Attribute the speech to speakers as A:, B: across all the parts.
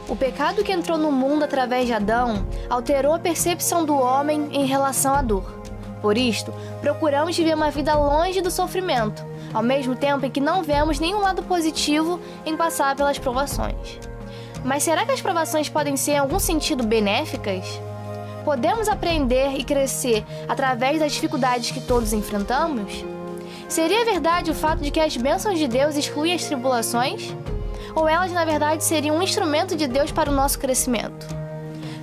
A: O pecado que entrou no mundo através de Adão alterou a percepção do homem em relação à dor. Por isto, procuramos viver uma vida longe do sofrimento, ao mesmo tempo em que não vemos nenhum lado positivo em passar pelas provações. Mas será que as provações podem ser, em algum sentido, benéficas? Podemos aprender e crescer através das dificuldades que todos enfrentamos? Seria verdade o fato de que as bênçãos de Deus excluem as tribulações? Ou elas, na verdade, seriam um instrumento de Deus para o nosso crescimento?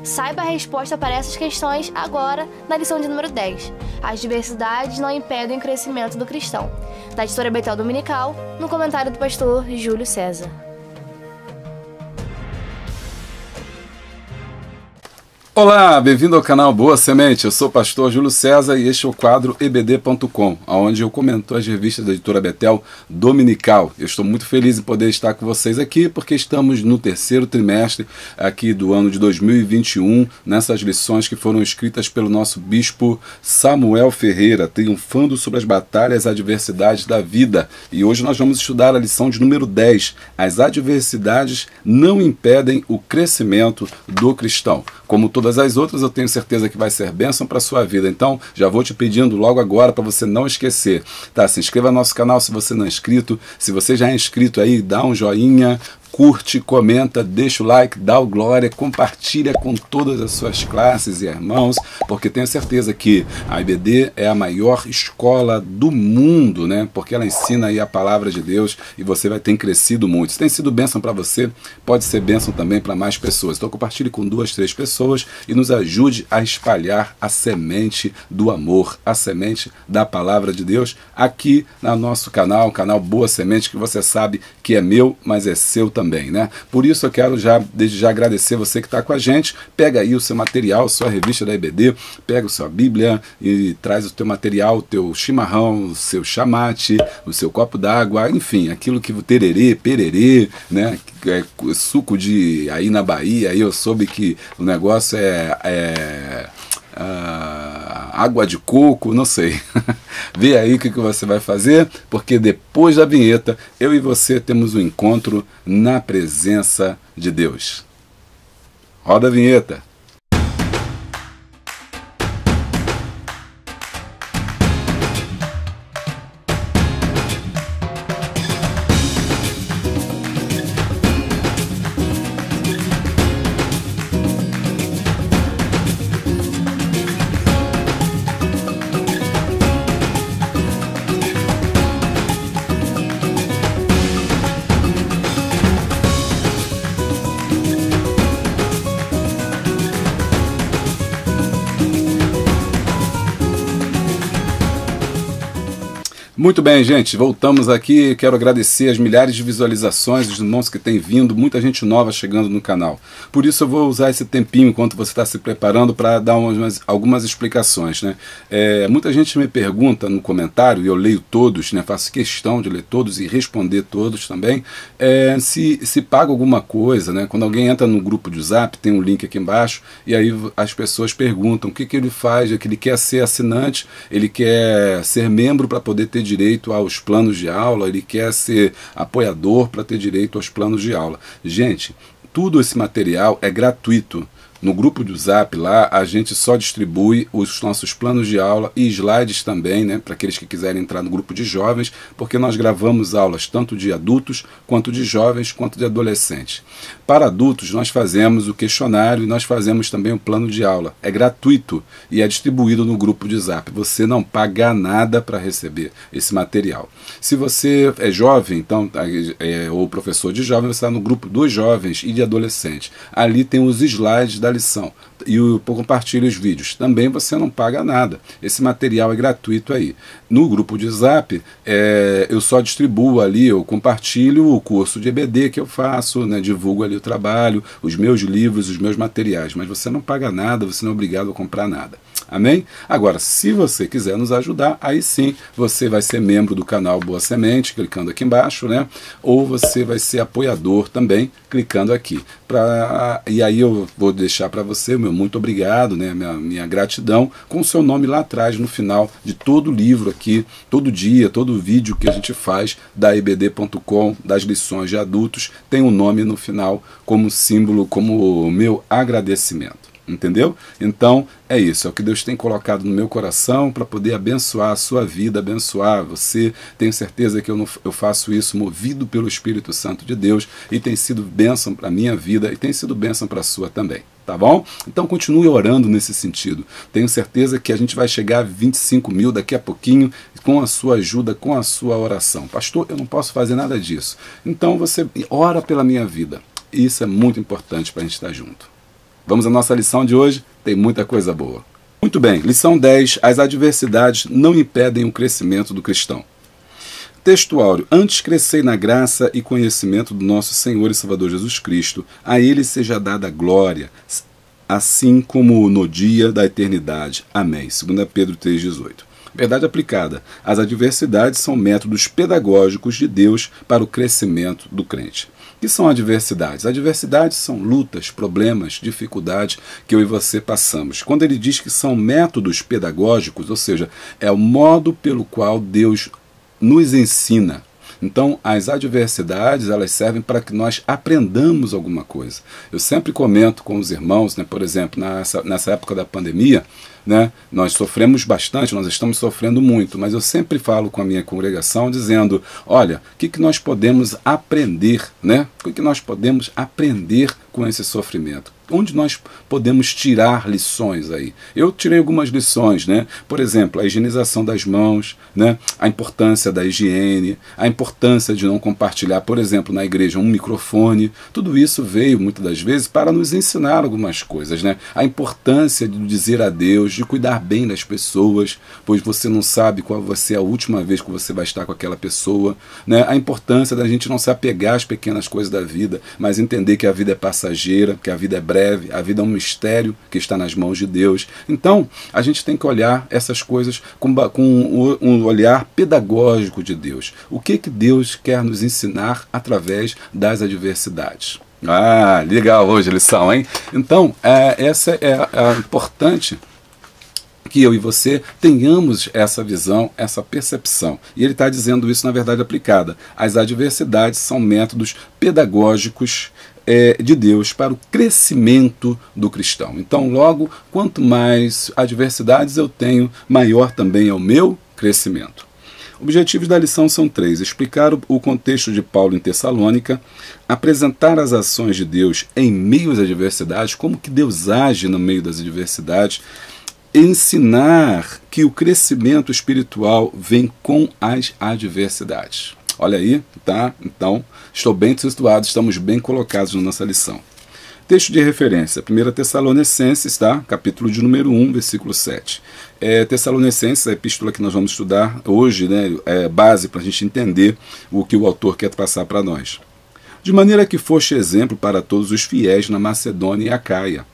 A: Saiba a resposta para essas questões agora na lição de número 10. As diversidades não impedem o crescimento do cristão. Da editora Betel Dominical, no comentário do pastor Júlio César.
B: Olá, bem-vindo ao canal Boa Semente. Eu sou o pastor Júlio César e este é o quadro ebd.com, onde eu comento as revistas da editora Betel Dominical. Eu estou muito feliz em poder estar com vocês aqui, porque estamos no terceiro trimestre aqui do ano de 2021, nessas lições que foram escritas pelo nosso bispo Samuel Ferreira, triunfando sobre as batalhas e adversidades da vida. E hoje nós vamos estudar a lição de número 10. As adversidades não impedem o crescimento do cristão. Como todas as outras, eu tenho certeza que vai ser bênção para a sua vida. Então, já vou te pedindo logo agora para você não esquecer, tá? Se inscreva no nosso canal se você não é inscrito. Se você já é inscrito aí, dá um joinha, curte, comenta, deixa o like, dá o glória, compartilha com todas as suas classes e irmãos, porque tenho certeza que a EBD é a maior escola do mundo, né? Porque ela ensina aí a palavra de Deus e você vai ter crescido muito. Se tem sido bênção para você, pode ser bênção também para mais pessoas. Então compartilhe com 2, 3 pessoas e nos ajude a espalhar a semente do amor, a semente da palavra de Deus aqui no nosso canal, o canal Boa Semente, que você sabe que é meu, mas é seu também, né? Por isso eu quero desde já agradecer você que está com a gente. Pega aí o seu material, sua revista da EBD, pega a sua Bíblia e traz o teu material, o teu chimarrão, o seu chamate, o seu copo d'água, enfim, aquilo que tererê, pererê, né? Suco de aí na Bahia, aí eu soube que o negócio é água de coco, não sei. Vê aí o que você vai fazer, porque depois da vinheta, eu e você temos um encontro na presença de Deus. Roda a vinheta. Muito bem, gente, voltamos aqui. Quero agradecer as milhares de visualizações, os irmãos que têm vindo, muita gente nova chegando no canal. Por isso eu vou usar esse tempinho enquanto você está se preparando para dar algumas explicações, né? Muita gente me pergunta no comentário, e eu leio todos, né? Faço questão de ler todos e responder todos também, se paga alguma coisa, né? Quando alguém entra no grupo de Zap, tem um link aqui embaixo, e aí as pessoas perguntam o que ele faz, é que ele quer ser assinante, ele quer ser membro para poder ter direito aos planos de aula, ele quer ser apoiador para ter direito aos planos de aula. Gente, tudo esse material é gratuito. No grupo do Zap lá, a gente só distribui os nossos planos de aula e slides também, né, para aqueles que quiserem entrar no grupo de jovens, porque nós gravamos aulas tanto de adultos, quanto de jovens, quanto de adolescentes. Para adultos, nós fazemos o questionário e nós fazemos também o plano de aula. É gratuito e é distribuído no grupo de Zap. Você não paga nada para receber esse material. Se você é jovem, então, ou professor de jovem, você está no grupo dos jovens e de adolescentes. Ali tem os slides da lição e compartilhe os vídeos. Também você não paga nada. Esse material é gratuito aí. No grupo de Zap, eu só distribuo ali, eu compartilho o curso de EBD que eu faço, né, divulgo ali o trabalho, os meus livros, os meus materiais, mas você não paga nada, você não é obrigado a comprar nada. Amém? Agora, se você quiser nos ajudar, aí sim você vai ser membro do canal Boa Semente, clicando aqui embaixo, né? Ou você vai ser apoiador também, clicando aqui. E aí eu vou deixar para você o meu meu muito obrigado, né, minha gratidão, com o seu nome lá atrás, no final de todo o livro aqui, todo dia, todo vídeo que a gente faz da ebd.com, das lições de adultos, tem um nome no final como símbolo, como o meu agradecimento. Entendeu? Então é isso, é o que Deus tem colocado no meu coração para poder abençoar a sua vida, abençoar você. Tenho certeza que eu faço isso movido pelo Espírito Santo de Deus e tem sido bênção para a minha vida e tem sido bênção para a sua também. Tá bom? Então continue orando nesse sentido. Tenho certeza que a gente vai chegar a 25 mil daqui a pouquinho com a sua ajuda, com a sua oração. Pastor, eu não posso fazer nada disso. Então você ora pela minha vida. Isso é muito importante para a gente estar junto. Vamos à nossa lição de hoje, tem muita coisa boa. Muito bem, lição 10, as adversidades não impedem o crescimento do cristão. Texto áureo, antes crescei na graça e conhecimento do nosso Senhor e Salvador Jesus Cristo, a Ele seja dada a glória, assim como no dia da eternidade. Amém. 2 Pedro 3,18. Verdade aplicada, as adversidades são métodos pedagógicos de Deus para o crescimento do crente. O que são adversidades? Adversidades são lutas, problemas, dificuldades que eu e você passamos. Quando ele diz que são métodos pedagógicos, ou seja, é o modo pelo qual Deus nos ensina. Então, as adversidades, elas servem para que nós aprendamos alguma coisa. Eu sempre comento com os irmãos, né, por exemplo, nessa época da pandemia, né, nós sofremos bastante, nós estamos sofrendo muito, mas eu sempre falo com a minha congregação dizendo, olha, o que nós podemos aprender, né? O que nós podemos aprender com esse sofrimento? Onde nós podemos tirar lições aí? Eu tirei algumas lições, né? Por exemplo, a higienização das mãos, né? A importância da higiene, a importância de não compartilhar, por exemplo, na igreja um microfone. Tudo isso veio, muitas das vezes, para nos ensinar algumas coisas, né? A importância de dizer adeus, de cuidar bem das pessoas, pois você não sabe qual vai ser a última vez que você vai estar com aquela pessoa, né? A importância da gente não se apegar às pequenas coisas da vida, mas entender que a vida é passageira, que a vida é breve, a vida é um mistério que está nas mãos de Deus. Então, a gente tem que olhar essas coisas com um olhar pedagógico de Deus. O que Deus quer nos ensinar através das adversidades? Ah, legal hoje a lição, hein? Então, essa é importante que eu e você tenhamos essa visão, essa percepção. E ele está dizendo isso na verdade aplicada. As adversidades são métodos pedagógicos de Deus para o crescimento do cristão. Então, logo, quanto mais adversidades eu tenho, maior também é o meu crescimento. Objetivos da lição são 3. Explicar o contexto de Paulo em Tessalônica, apresentar as ações de Deus em meio às adversidades, como que Deus age no meio das adversidades, ensinar que o crescimento espiritual vem com as adversidades. Olha aí, tá? Então, estou bem situado, estamos bem colocados na nossa lição. Texto de referência, 1 Tessalonicenses, tá? Capítulo de número 1, versículo 7. Tessalonicenses, a epístola que nós vamos estudar hoje, né, é base para a gente entender o que o autor quer passar para nós. De maneira que foste exemplo para todos os fiéis na Macedônia e Acaia,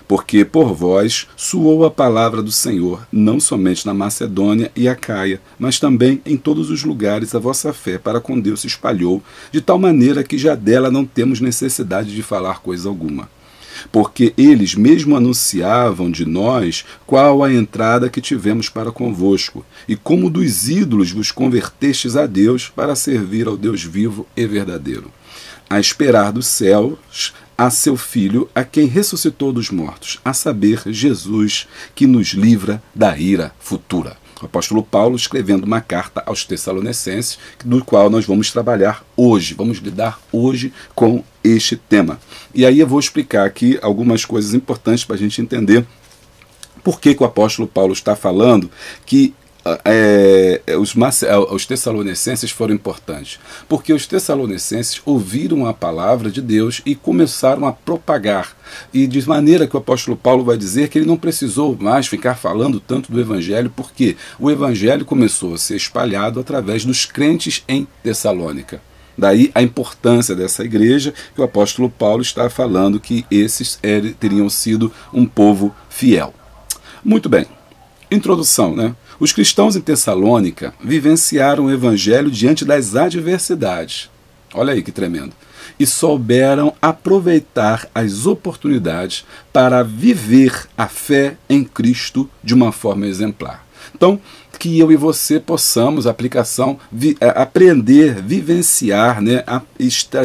B: porque por vós soou a palavra do Senhor, não somente na Macedônia e Acaia, mas também em todos os lugares a vossa fé para com Deus se espalhou, de tal maneira que já dela não temos necessidade de falar coisa alguma. Porque eles mesmo anunciavam de nós qual a entrada que tivemos para convosco, e como dos ídolos vos convertestes a Deus para servir ao Deus vivo e verdadeiro, a esperar dos céus a seu Filho, a quem ressuscitou dos mortos, a saber, Jesus, que nos livra da ira futura. O apóstolo Paulo escrevendo uma carta aos Tessalonicenses, do qual nós vamos trabalhar hoje, vamos lidar hoje com este tema. E aí eu vou explicar aqui algumas coisas importantes para a gente entender por que o apóstolo Paulo está falando que os Tessalonicenses foram importantes, porque os Tessalonicenses ouviram a palavra de Deus e começaram a propagar, e de maneira que o apóstolo Paulo vai dizer que ele não precisou mais ficar falando tanto do Evangelho, porque o Evangelho começou a ser espalhado através dos crentes em Tessalônica. Daí a importância dessa igreja, que o apóstolo Paulo está falando que esses teriam sido um povo fiel. Muito bem, introdução, né? Os cristãos em Tessalônica vivenciaram o Evangelho diante das adversidades. Olha aí que tremendo. e souberam aproveitar as oportunidades para viver a fé em Cristo de uma forma exemplar. Então, que eu e você possamos, aprender, vivenciar, né,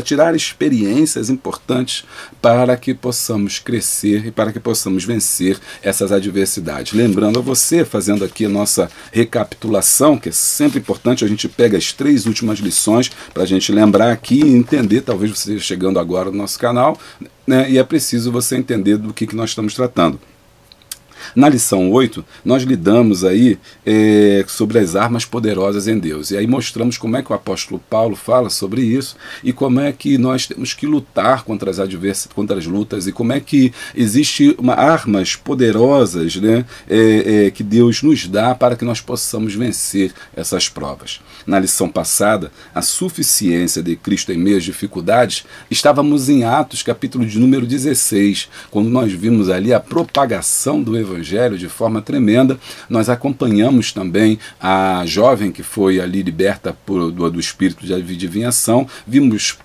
B: tirar experiências importantes para que possamos crescer e para que possamos vencer essas adversidades. Lembrando a você, fazendo aqui a nossa recapitulação, que é sempre importante, a gente pega as 3 últimas lições para a gente lembrar aqui e entender, talvez você esteja chegando agora no nosso canal, né, e é preciso você entender do que nós estamos tratando. Na lição 8, nós lidamos aí sobre as armas poderosas em Deus. E aí mostramos como é que o apóstolo Paulo fala sobre isso e como é que nós temos que lutar contra as lutas e como é que existem armas poderosas, né, que Deus nos dá para que nós possamos vencer essas provas. Na lição passada, a suficiência de Cristo em meio às dificuldades, estávamos em Atos, capítulo de número 16, quando nós vimos ali a propagação do Evangelho de forma tremenda. Nós acompanhamos também a jovem que foi ali liberta do espírito de adivinhação. Vimos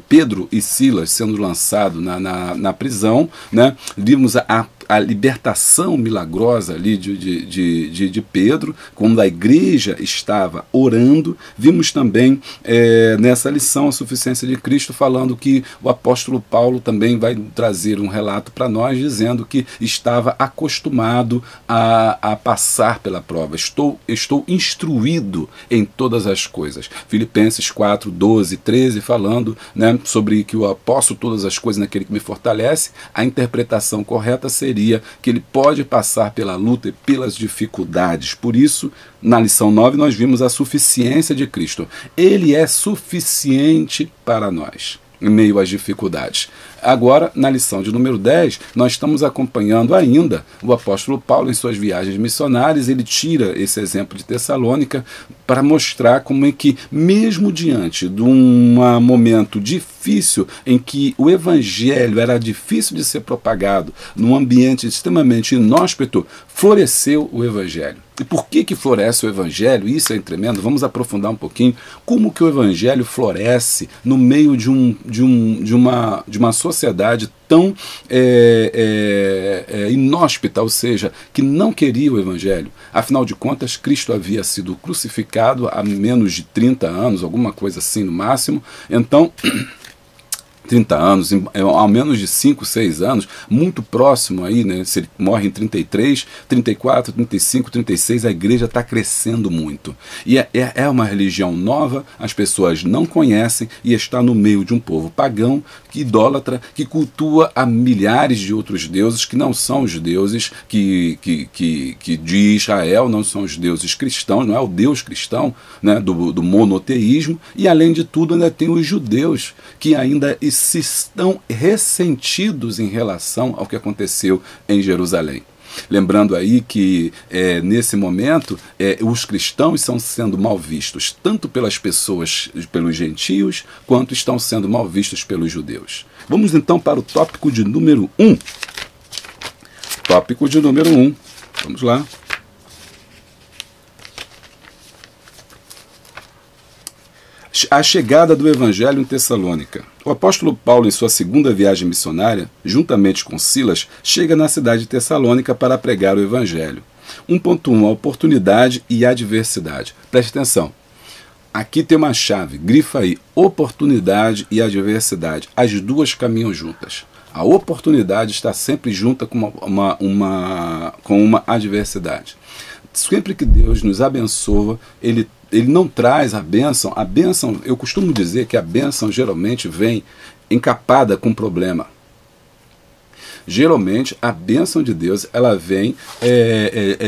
B: Pedro e Silas sendo lançados na prisão, né? Vimos a libertação milagrosa ali de Pedro, quando a igreja estava orando. Vimos também nessa lição a suficiência de Cristo, falando que o apóstolo Paulo também vai trazer um relato para nós, dizendo que estava acostumado a passar pela prova. Estou instruído em todas as coisas. Filipenses 4, 12, 13, falando, né, sobre que eu posso todas as coisas naquele que me fortalece. A interpretação correta seria que ele pode passar pela luta e pelas dificuldades. Por isso, na lição 9, nós vimos a suficiência de Cristo. Ele é suficiente para nós em meio às dificuldades. Agora, na lição de número 10, nós estamos acompanhando ainda o apóstolo Paulo em suas viagens missionárias. Ele tira esse exemplo de Tessalônica para mostrar como é que, mesmo diante de um momento difícil, em que o evangelho era difícil de ser propagado, num ambiente extremamente inóspito, floresceu o evangelho. E por que floresce o evangelho? Isso é tremendo. Vamos aprofundar um pouquinho como que o evangelho floresce no meio de uma sociedade tão inóspita, ou seja, que não queria o evangelho. Afinal de contas, Cristo havia sido crucificado há menos de 30 anos, alguma coisa assim no máximo. Então, 30 anos, ao menos de 5, 6 anos, muito próximo aí, né? Se ele morre em 33, 34, 35, 36, a igreja está crescendo muito. E é uma religião nova, as pessoas não conhecem e está no meio de um povo pagão, que idólatra, que cultua a milhares de outros deuses que não são os deuses de Israel, não são os deuses cristãos, não é o Deus cristão, né? do monoteísmo, e além de tudo ainda tem os judeus que ainda se estão ressentidos em relação ao que aconteceu em Jerusalém. Lembrando aí que nesse momento os cristãos estão sendo mal vistos, tanto pelas pessoas, pelos gentios, quanto estão sendo mal vistos pelos judeus. Vamos então para o tópico de número 1. Tópico de número 1. Vamos lá. A chegada do Evangelho em Tessalônica. O apóstolo Paulo, em sua segunda viagem missionária, juntamente com Silas, chega na cidade de Tessalônica para pregar o Evangelho. 1.1. A oportunidade e a adversidade. Preste atenção. Aqui tem uma chave, grifa aí, oportunidade e adversidade. As duas caminham juntas. A oportunidade está sempre junta com uma adversidade. Sempre que Deus nos abençoa, Ele não traz a bênção. A bênção, eu costumo dizer que a bênção geralmente vem encapada com problema. Geralmente, a bênção de Deus, ela vem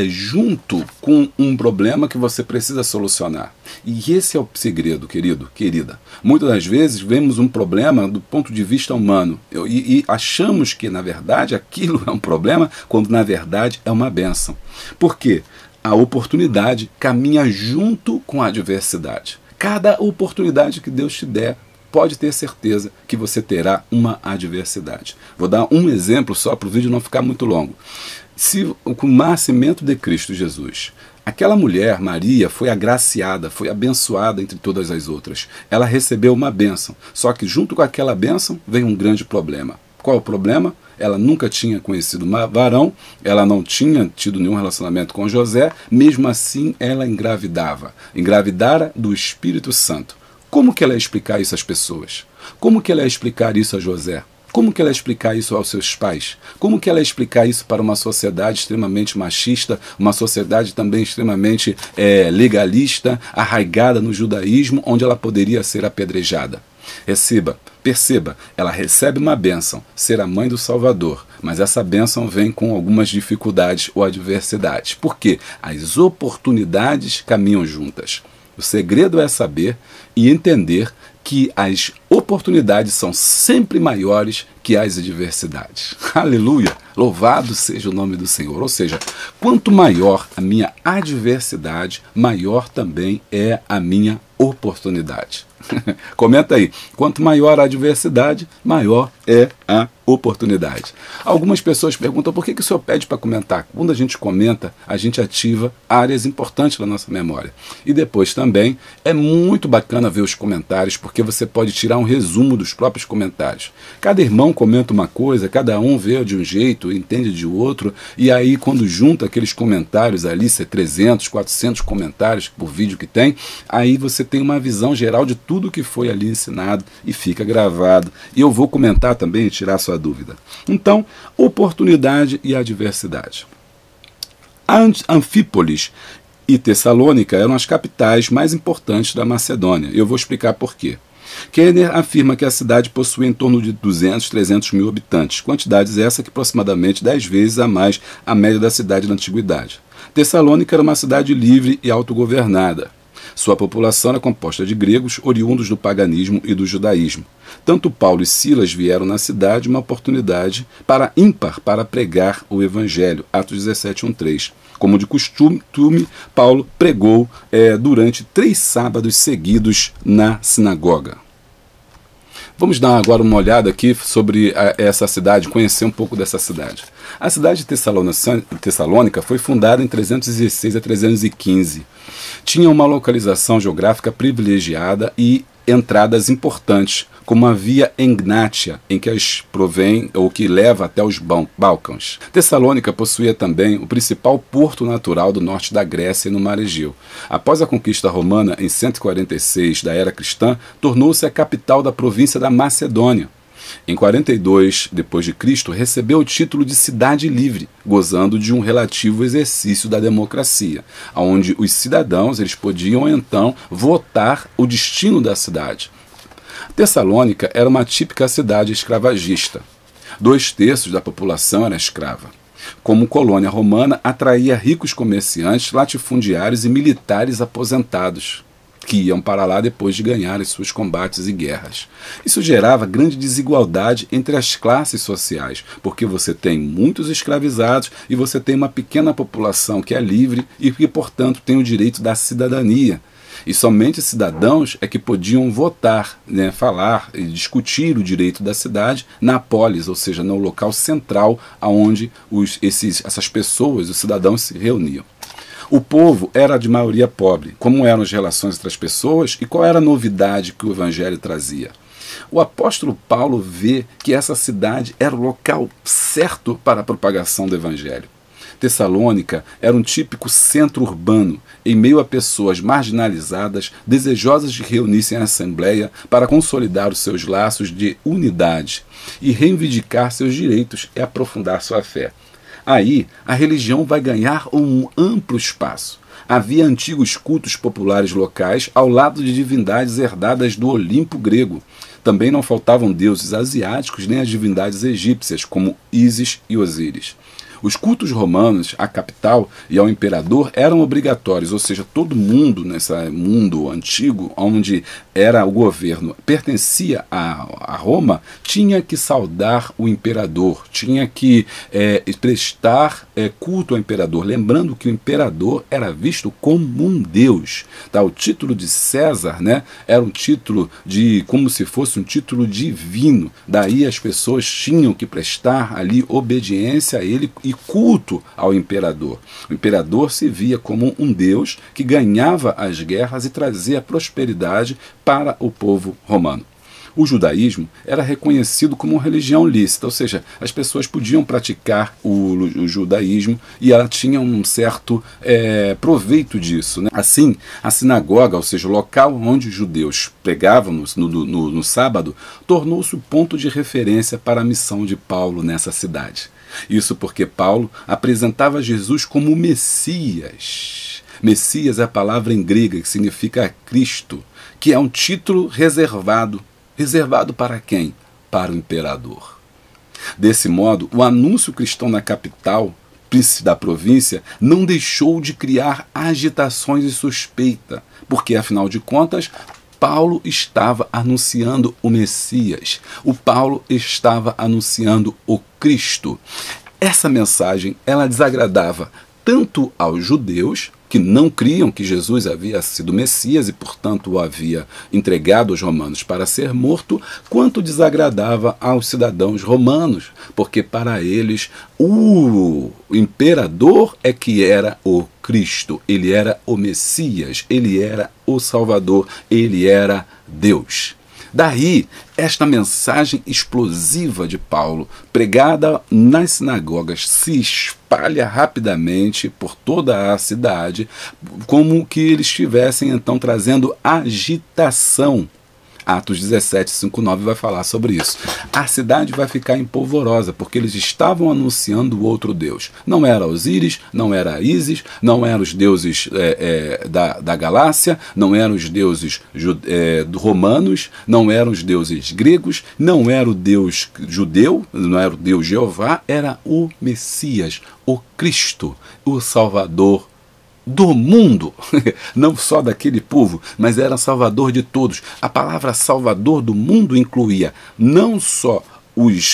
B: junto com um problema que você precisa solucionar. E esse é o segredo, querido, querida. Muitas das vezes vemos um problema do ponto de vista humano e achamos que, na verdade, aquilo é um problema, quando, na verdade, é uma bênção. Por quê? A oportunidade caminha junto com a adversidade. Cada oportunidade que Deus te der, pode ter certeza que você terá uma adversidade. Vou dar um exemplo só para o vídeo não ficar muito longo. Se com o nascimento de Cristo Jesus, Aquela mulher, Maria, foi agraciada, foi abençoada entre todas as outras. Ela recebeu uma bênção, só que junto com aquela bênção veio um grande problema. Qual é o problema? Ela nunca tinha conhecido um varão, ela não tinha tido nenhum relacionamento com José, mesmo assim ela engravidara do Espírito Santo. Como que ela ia explicar isso às pessoas? Como que ela ia explicar isso a José? Como que ela ia explicar isso aos seus pais? Como que ela ia explicar isso para uma sociedade extremamente machista, uma sociedade também extremamente legalista, arraigada no judaísmo, onde ela poderia ser apedrejada? Perceba, ela recebe uma bênção, ser a mãe do Salvador, mas essa bênção vem com algumas dificuldades ou adversidades. Por quê? As oportunidades caminham juntas. O segredo é saber e entender que as oportunidades são sempre maiores que as adversidades. Aleluia! Louvado seja o nome do Senhor. Ou seja, quanto maior a minha adversidade, maior também é a minha oportunidade. Comenta aí, quanto maior a adversidade, maior é a oportunidade. Algumas pessoas perguntam por que o senhor pede para comentar. Quando a gente comenta, a gente ativa áreas importantes da nossa memória. E depois também é muito bacana ver os comentários, porque você pode tirar um resumo dos próprios comentários. Cada irmão comenta uma coisa, cada um vê de um jeito, entende de outro, e aí quando junta aqueles comentários ali, 300, 400 comentários por vídeo que tem, aí você tem uma visão geral de tudo que foi ali ensinado e fica gravado. E eu vou comentar também e tirar sua dúvida. Então, oportunidade e adversidade. Anfípolis e Tessalônica eram as capitais mais importantes da Macedônia. Eu vou explicar por quê. Kenner afirma que a cidade possui em torno de 200, 300 mil habitantes, quantidades essa que aproximadamente 10 vezes a mais a média da cidade na antiguidade. Tessalônica era uma cidade livre e autogovernada. Sua população era composta de gregos, oriundos do paganismo e do judaísmo. Tanto Paulo e Silas vieram na cidade uma oportunidade ímpar para pregar o Evangelho, Atos 17, 1-3. Como de costume, Paulo pregou durante 3 sábados seguidos na sinagoga. Vamos dar agora uma olhada aqui sobre essa cidade, conhecer um pouco dessa cidade. A cidade de Tessalônica foi fundada em 316 a 315. Tinha uma localização geográfica privilegiada e entradas importantes, como a via Egnátia, em que as provém ou que leva até os Balcãs. Tessalônica possuía também o principal porto natural do norte da Grécia e no Mar Egeu. Após a conquista romana em 146 da era cristã, tornou-se a capital da província da Macedônia. Em 42 d.C., recebeu o título de cidade livre, gozando de um relativo exercício da democracia, onde os cidadãos eles podiam então votar o destino da cidade. Tessalônica era uma típica cidade escravagista. 2/3 da população era escrava. Como colônia romana, atraía ricos comerciantes, latifundiários e militares aposentados, que iam para lá depois de ganhar os seus combates e guerras. Isso gerava grande desigualdade entre as classes sociais, porque você tem muitos escravizados e você tem uma pequena população que é livre e que, portanto, tem o direito da cidadania. E somente cidadãos é que podiam votar, falar e discutir o direito da cidade na polis, ou seja, no local central onde essas pessoas, os cidadãos, se reuniam. O povo era de maioria pobre. Como eram as relações entre as pessoas e qual era a novidade que o Evangelho trazia? O apóstolo Paulo vê que essa cidade era o local certo para a propagação do Evangelho. Tessalônica era um típico centro urbano, em meio a pessoas marginalizadas, desejosas de reunir-se em assembleia para consolidar os seus laços de unidade e reivindicar seus direitos e aprofundar sua fé. Aí, a religião vai ganhar um amplo espaço. Havia antigos cultos populares locais ao lado de divindades herdadas do Olimpo grego. Também não faltavam deuses asiáticos nem as divindades egípcias, como Ísis e Osíris. Os cultos romanos à capital e ao imperador eram obrigatórios, ou seja, todo mundo nesse mundo antigo, onde era o governo, pertencia a Roma, tinha que saudar o imperador, tinha que prestar culto ao imperador, lembrando que o imperador era visto como um deus. Tá? O título de César, era um título como se fosse um título divino, daí as pessoas tinham que prestar ali obediência a ele e culto ao imperador. O imperador se via como um deus que ganhava as guerras e trazia prosperidade para o povo romano. O judaísmo era reconhecido como uma religião lícita, ou seja, as pessoas podiam praticar o judaísmo e ela tinha um certo proveito disso, né? Assim, a sinagoga, ou seja, o local onde os judeus pregavam no sábado, tornou-se o ponto de referência para a missão de Paulo nessa cidade. Isso porque Paulo apresentava Jesus como o Messias. Messias é a palavra em grega que significa Cristo, que é um título reservado. Reservado para quem? Para o imperador. Desse modo, o anúncio cristão na capital da província não deixou de criar agitações e suspeita, porque, afinal de contas, Paulo estava anunciando o Messias. O Paulo estava anunciando o Cristo. Essa mensagem, ela desagradava tanto aos judeus, que não criam que Jesus havia sido Messias e, portanto, o havia entregado aos romanos para ser morto, quanto desagradava aos cidadãos romanos, porque para eles o imperador é que era o Cristo, ele era o Messias, ele era o Salvador, ele era Deus. Daí, esta mensagem explosiva de Paulo, pregada nas sinagogas, se espalha rapidamente por toda a cidade, como que eles estivessem então trazendo agitação. Atos 17, 5, 9 vai falar sobre isso. A cidade vai ficar empolvorosa, porque eles estavam anunciando o outro Deus. Não era Osíris, não era Ísis, não eram os deuses da Galácia, não eram os deuses romanos, não eram os deuses gregos, não era o Deus judeu, não era o Deus Jeová, era o Messias, o Cristo, o Salvador do mundo, não só daquele povo, mas era salvador de todos. A palavra salvador do mundo incluía não só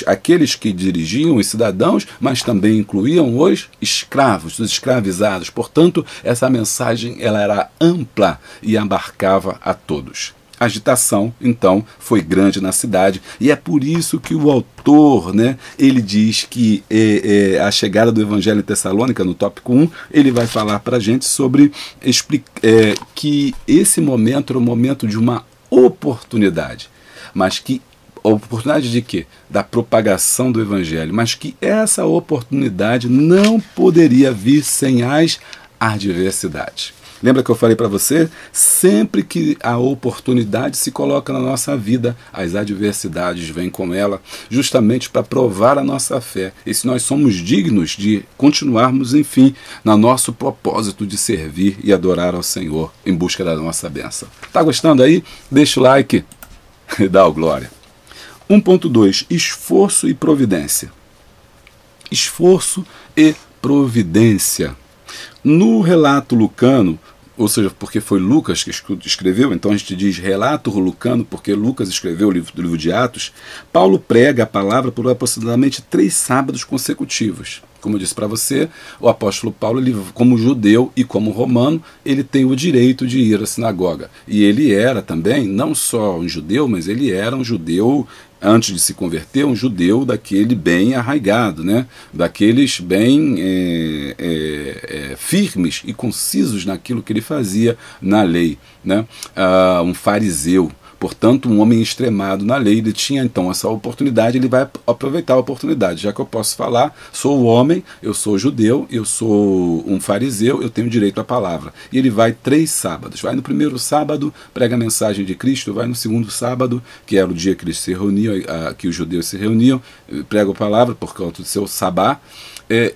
B: aqueles que dirigiam os cidadãos, mas também incluíam os escravos, os escravizados. Portanto, essa mensagem ela era ampla e abarcava a todos. A agitação, então, foi grande na cidade, e é por isso que o autor, né, ele diz que a chegada do Evangelho em Tessalônica, no tópico 1, ele vai falar para a gente sobre que esse momento era o momento de uma oportunidade, mas que oportunidade de quê? Da propagação do Evangelho, mas que essa oportunidade não poderia vir sem as adversidades. Lembra que eu falei para você? Sempre que a oportunidade se coloca na nossa vida, as adversidades vêm com ela, justamente para provar a nossa fé. E se nós somos dignos de continuarmos, enfim, no nosso propósito de servir e adorar ao Senhor em busca da nossa bênção. Tá gostando aí? Deixa o like e dá o glória. 1.2. Esforço e providência. Esforço e providência. No relato lucano, ou seja, porque foi Lucas que escreveu, então a gente diz relato lucano, porque Lucas escreveu o livro de Atos, Paulo prega a palavra por aproximadamente 3 sábados consecutivos. Como eu disse para você, o apóstolo Paulo, ele, como judeu e como romano, ele tem o direito de ir à sinagoga. E ele era também, não só um judeu, mas ele era um judeu, antes de se converter, um judeu daquele bem arraigado, né? Daqueles bem firmes e concisos naquilo que ele fazia na lei, né? Um fariseu. Portanto, um homem extremado na lei, ele tinha então essa oportunidade, ele vai aproveitar a oportunidade. Já que eu posso falar, sou o homem, eu sou judeu, eu sou um fariseu, eu tenho direito à palavra. E ele vai 3 sábados. Vai no primeiro sábado, prega a mensagem de Cristo, vai no segundo sábado, que era o dia que eles se reuniam, que os judeus se reuniam, prega a palavra por causa do seu sabá,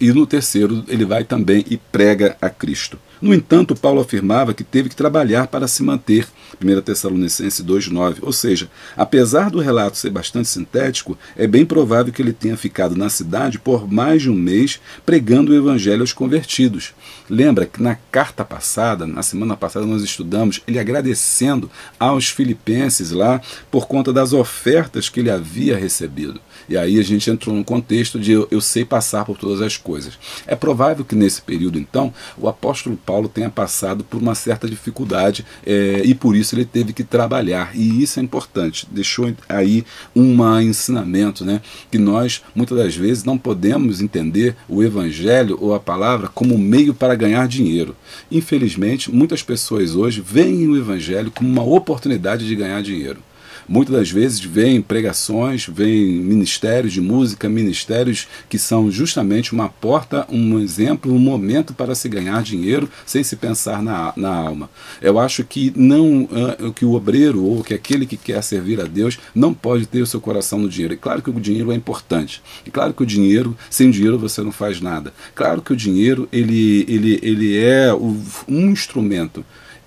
B: e no terceiro ele vai também e prega a Cristo. No entanto, Paulo afirmava que teve que trabalhar para se manter, 1 Tessalonicenses 2,9, ou seja, apesar do relato ser bastante sintético, é bem provável que ele tenha ficado na cidade por mais de um mês pregando o evangelho aos convertidos. Lembra que na carta passada, na semana passada, nós estudamos ele agradecendo aos filipenses lá por conta das ofertas que ele havia recebido. E aí a gente entrou no contexto de eu sei passar por todas todas as coisas. É provável que nesse período, então, o apóstolo Paulo tenha passado por uma certa dificuldade e por isso ele teve que trabalhar. E isso é importante. Deixou aí um ensinamento, né? Que nós, muitas das vezes, não podemos entender o evangelho ou a palavra como meio para ganhar dinheiro. Infelizmente, muitas pessoas hoje veem o evangelho como uma oportunidade de ganhar dinheiro. Muitas das vezes vêm pregações, vêm ministérios de música, ministérios que são justamente uma porta, um exemplo, um momento para se ganhar dinheiro sem se pensar na alma. Eu acho que que o obreiro ou que aquele que quer servir a Deus não pode ter o seu coração no dinheiro. É claro que o dinheiro é importante. É claro que o dinheiro, sem dinheiro você não faz nada. Claro que o dinheiro ele é um instrumento,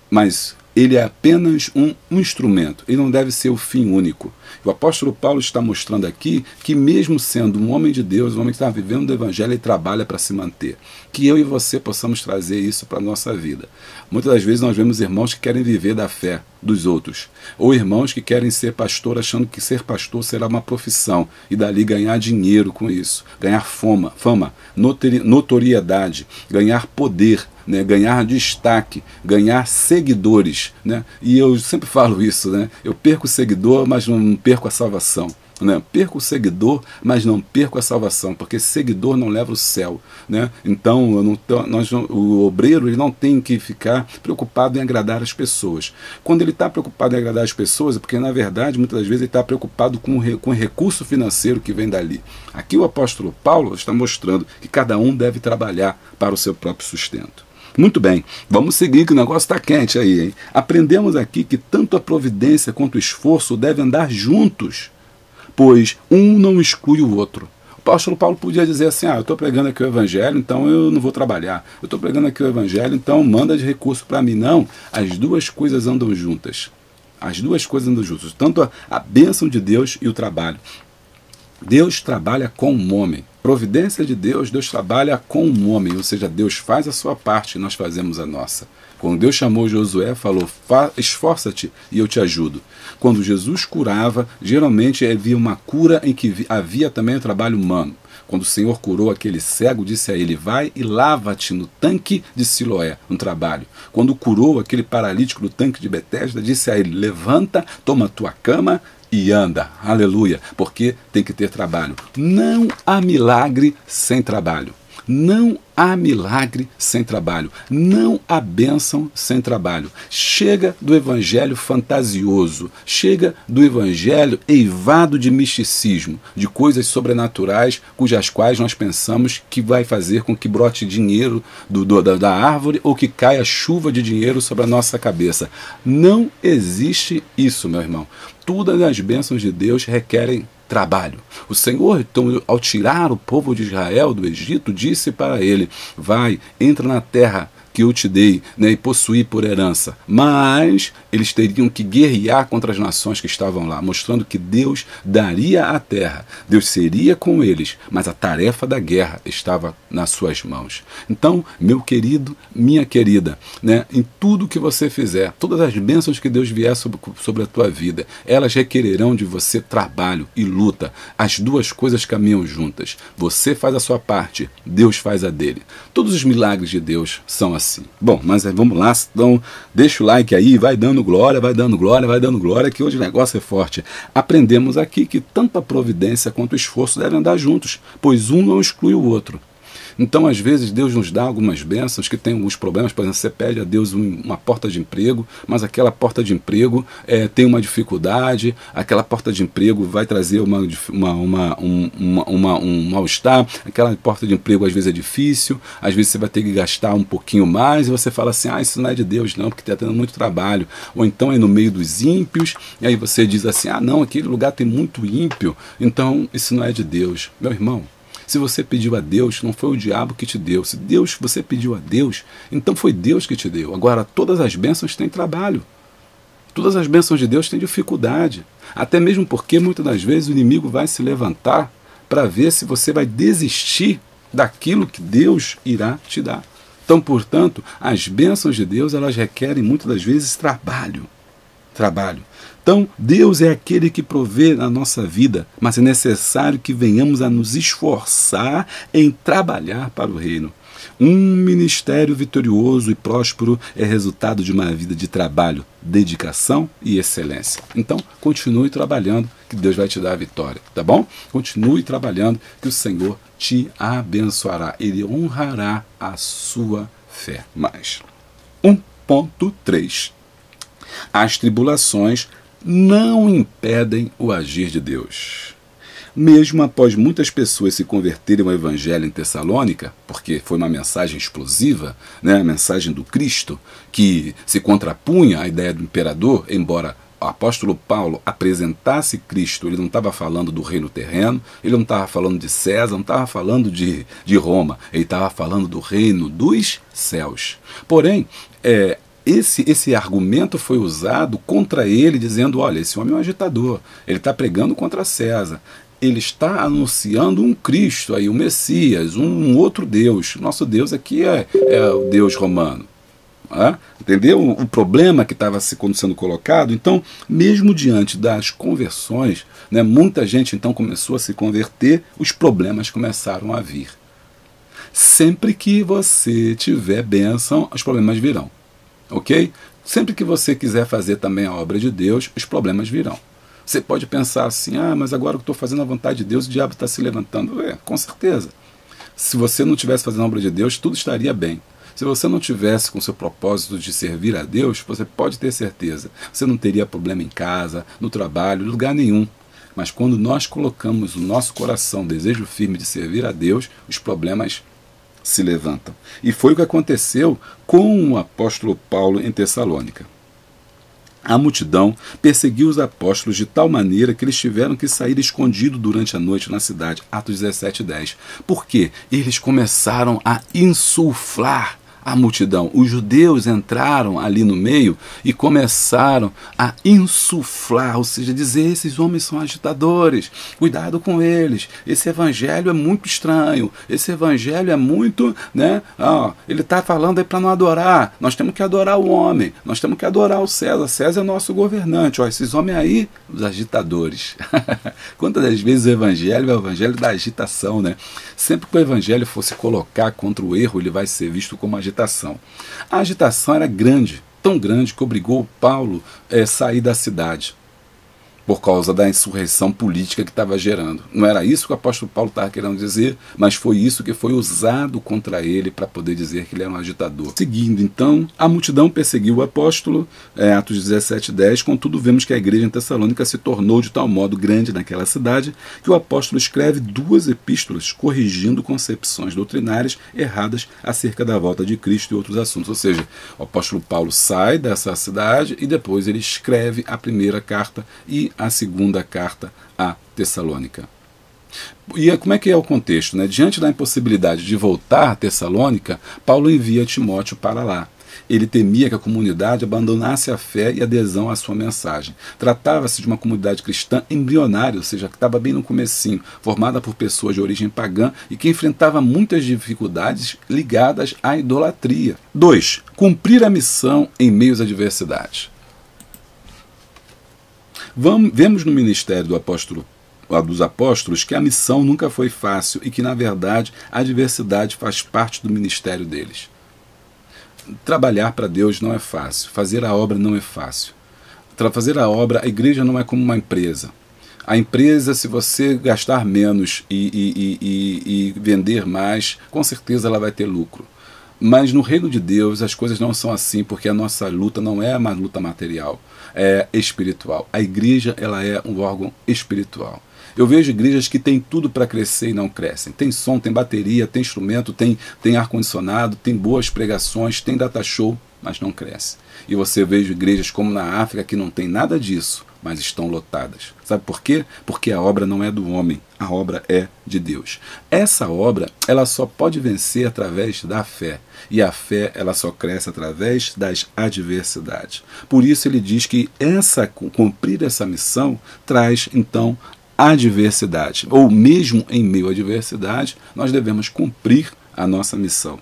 B: mas ele é apenas um instrumento, ele não deve ser o fim único. O apóstolo Paulo está mostrando aqui que mesmo sendo um homem de Deus, um homem que está vivendo o evangelho, ele trabalha para se manter. Que eu e você possamos trazer isso para a nossa vida. Muitas das vezes nós vemos irmãos que querem viver da fé dos outros, ou irmãos que querem ser pastor achando que ser pastor será uma profissão e dali ganhar dinheiro com isso, ganhar fama, notoriedade, ganhar poder, né, ganhar destaque, ganhar seguidores, né? E eu sempre falo isso, né? Eu perco o seguidor, mas não perco a salvação. Né? Perco o seguidor, mas não perco a salvação, porque seguidor não leva o céu, né? Então o obreiro ele não tem que ficar preocupado em agradar as pessoas. Quando ele está preocupado em agradar as pessoas, é porque na verdade muitas das vezes ele está preocupado com o recurso financeiro que vem dali. Aqui o apóstolo Paulo está mostrando que cada um deve trabalhar para o seu próprio sustento. Muito bem, vamos seguir que o negócio está quente aí, hein? Aprendemos aqui que tanto a providência quanto o esforço devem andar juntos, pois um não exclui o outro. O apóstolo Paulo podia dizer assim, eu estou pregando aqui o evangelho, então eu não vou trabalhar. Eu estou pregando aqui o evangelho, então manda de recurso para mim. Não, as duas coisas andam juntas. As duas coisas andam juntas, tanto a bênção de Deus e o trabalho. Deus trabalha com o homem. Providência de Deus, Deus trabalha com o homem, ou seja, Deus faz a sua parte e nós fazemos a nossa. Quando Deus chamou Josué, falou, esforça-te e eu te ajudo. Quando Jesus curava, geralmente havia uma cura em que havia também o trabalho humano. Quando o Senhor curou aquele cego, disse a ele, vai e lava-te no tanque de Siloé, um trabalho. Quando curou aquele paralítico no tanque de Betesda, disse a ele, levanta, toma a tua cama e anda, aleluia, porque tem que ter trabalho. Não há milagre sem trabalho. Não há milagre sem trabalho. Não há bênção sem trabalho. Chega do evangelho fantasioso. Chega do evangelho eivado de misticismo, de coisas sobrenaturais, cujas quais nós pensamos que vai fazer com que brote dinheiro da árvore ou que caia chuva de dinheiro sobre a nossa cabeça. Não existe isso, meu irmão. Todas as bênçãos de Deus requerem trabalho. O Senhor, então, ao tirar o povo de Israel do Egito, disse para ele, vai, entra na terra que eu te dei, né, e possuir por herança. Mas eles teriam que guerrear contra as nações que estavam lá, mostrando que Deus daria a terra, Deus seria com eles, mas a tarefa da guerra estava nas suas mãos. Então, meu querido, minha querida, né, em tudo que você fizer, todas as bênçãos que Deus vier sobre a tua vida, elas requererão de você trabalho e luta. As duas coisas caminham juntas. Você faz a sua parte, Deus faz a dele. Todos os milagres de Deus são assim. Bom, mas vamos lá, então deixa o like aí, vai dando glória, vai dando glória, vai dando glória, que hoje o negócio é forte. Aprendemos aqui que tanto a providência quanto o esforço devem andar juntos, pois um não exclui o outro. Então, às vezes, Deus nos dá algumas bênçãos que tem alguns problemas. Por exemplo, você pede a Deus uma porta de emprego, mas aquela porta de emprego tem uma dificuldade, aquela porta de emprego vai trazer um mal-estar, aquela porta de emprego às vezes é difícil, às vezes você vai ter que gastar um pouquinho mais, e você fala assim, isso não é de Deus não, porque está tendo muito trabalho. Ou então é no meio dos ímpios, e aí você diz assim, não, aquele lugar tem muito ímpio, então isso não é de Deus. Meu irmão, se você pediu a Deus, não foi o diabo que te deu. Se você pediu a Deus, então foi Deus que te deu. Agora, todas as bênçãos têm trabalho. Todas as bênçãos de Deus têm dificuldade. Até mesmo porque, muitas das vezes, o inimigo vai se levantar para ver se você vai desistir daquilo que Deus irá te dar. Então, portanto, as bênçãos de Deus, elas requerem, muitas das vezes, trabalho. trabalho. Então, Deus é aquele que provê na nossa vida, mas é necessário que venhamos a nos esforçar em trabalhar para o reino. Um ministério vitorioso e próspero é resultado de uma vida de trabalho, dedicação e excelência. Então, continue trabalhando, que Deus vai te dar a vitória, tá bom? Continue trabalhando, que o Senhor te abençoará. Ele honrará a sua fé. Mais 1.3. As tribulações não impedem o agir de Deus. Mesmo após muitas pessoas se converterem ao Evangelho em Tessalônica, porque foi uma mensagem explosiva, né, a mensagem do Cristo, que se contrapunha à ideia do imperador, embora o apóstolo Paulo apresentasse Cristo, ele não estava falando do reino terreno, ele não estava falando de César, não estava falando de Roma, ele estava falando do reino dos céus. Porém, esse argumento foi usado contra ele, dizendo, olha, esse homem é um agitador, ele está pregando contra César, ele está anunciando um Cristo, aí, um Messias, um outro Deus. Nosso Deus aqui é o Deus romano. Entendeu o problema que estava sendo colocado? Então, mesmo diante das conversões, né, muita gente então começou a se converter, os problemas começaram a vir. Sempre que você tiver bênção, os problemas virão. Ok? Sempre que você quiser fazer também a obra de Deus, os problemas virão. Você pode pensar assim, mas agora eu estou fazendo a vontade de Deus, o diabo está se levantando. Com certeza. Se você não estivesse fazendo a obra de Deus, tudo estaria bem. Se você não tivesse com o seu propósito de servir a Deus, você pode ter certeza. Você não teria problema em casa, no trabalho, em lugar nenhum. Mas quando nós colocamos no nosso coração o desejo firme de servir a Deus, os problemas se levantam. E foi o que aconteceu com o apóstolo Paulo em Tessalônica. A multidão perseguiu os apóstolos de tal maneira que eles tiveram que sair escondidos durante a noite na cidade. Atos 17:10. Por quê? Eles começaram a insuflar a multidão. Os judeus entraram ali no meio e começaram a insuflar, ou seja, dizer, esses homens são agitadores, cuidado com eles, esse evangelho é muito estranho, esse evangelho é muito, né, ele está falando aí para não adorar, nós temos que adorar o homem, nós temos que adorar o César, César é nosso governante, esses homens aí, os agitadores. Quantas das vezes o evangelho é o evangelho da agitação, né? Sempre que o evangelho fosse colocar contra o erro, ele vai ser visto como agitação. A agitação era grande, tão grande que obrigou Paulo a sair da cidade por causa da insurreição política que estava gerando. Não era isso que o apóstolo Paulo estava querendo dizer, mas foi isso que foi usado contra ele para poder dizer que ele era um agitador. Seguindo, então, a multidão perseguiu o apóstolo, Atos 17:10, contudo vemos que a igreja em Tessalônica se tornou de tal modo grande naquela cidade que o apóstolo escreve 2 epístolas corrigindo concepções doutrinárias erradas acerca da volta de Cristo e outros assuntos. Ou seja, o apóstolo Paulo sai dessa cidade e depois ele escreve a primeira carta e a segunda carta a Tessalônica. E como é que é o contexto, né? Diante da impossibilidade de voltar a Tessalônica, Paulo envia Timóteo para lá. Ele temia que a comunidade abandonasse a fé e adesão à sua mensagem. Tratava-se de uma comunidade cristã embrionária, ou seja, que estava bem no comecinho, formada por pessoas de origem pagã e que enfrentava muitas dificuldades ligadas à idolatria. 2. Cumprir a missão em meio às adversidades. Vemos no ministério dos apóstolos que a missão nunca foi fácil e que, na verdade, a adversidade faz parte do ministério deles. Trabalhar para Deus não é fácil, fazer a obra não é fácil. Fazer a obra, a igreja não é como uma empresa. A empresa, se você gastar menos e vender mais, com certeza ela vai ter lucro. Mas no reino de Deus as coisas não são assim, porque a nossa luta não é uma luta material, é espiritual. A igreja, ela é um órgão espiritual. Eu vejo igrejas que têm tudo para crescer e não crescem. Tem som, tem bateria, tem instrumento, tem ar-condicionado, tem boas pregações, tem data show, mas não cresce. E você vê igrejas como na África que não tem nada disso, mas estão lotadas. Sabe por quê? Porque a obra não é do homem, a obra é de Deus. Essa obra, ela só pode vencer através da fé. E a fé, ela só cresce através das adversidades. Por isso ele diz que cumprir essa missão traz, então, adversidade. Ou mesmo em meio à adversidade, nós devemos cumprir a nossa missão.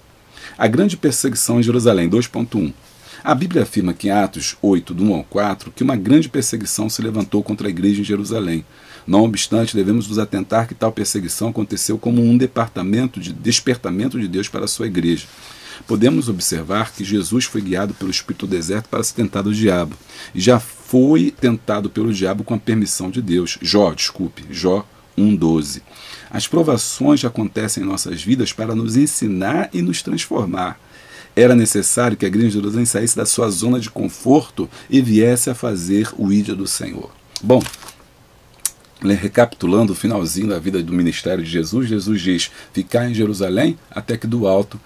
B: A grande perseguição em Jerusalém, 2.1. A Bíblia afirma que em Atos 8, do 1 ao 4, que uma grande perseguição se levantou contra a igreja em Jerusalém. Não obstante, devemos nos atentar que tal perseguição aconteceu como um despertamento de Deus para a sua igreja. Podemos observar que Jesus foi guiado pelo Espírito do deserto para ser tentado ao diabo. E já foi tentado pelo diabo com a permissão de Deus. Jó 1,12. As provações acontecem em nossas vidas para nos ensinar e nos transformar. Era necessário que a igreja de Jerusalém saísse da sua zona de conforto e viesse a fazer o ídolo do Senhor. Bom, recapitulando o finalzinho da vida do ministério de Jesus, Jesus diz: ficai em Jerusalém até que do alto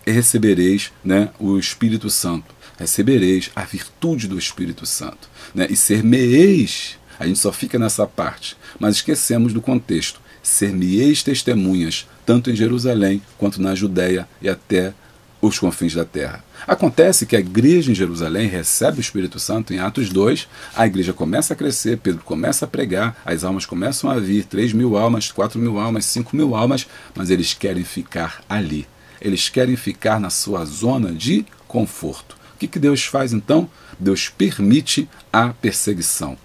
B: recebereis, o Espírito Santo, recebereis a virtude do Espírito Santo, e ser-me-eis. A gente só fica nessa parte, mas esquecemos do contexto. Ser-me-eis testemunhas, tanto em Jerusalém quanto na Judéia e até os confins da terra. Acontece que a igreja em Jerusalém recebe o Espírito Santo em Atos 2, a igreja começa a crescer, Pedro começa a pregar, as almas começam a vir, 3.000 almas, 4.000 almas, 5.000 almas, mas eles querem ficar ali. Eles querem ficar na sua zona de conforto. O que Deus faz então? Deus permite a perseguição.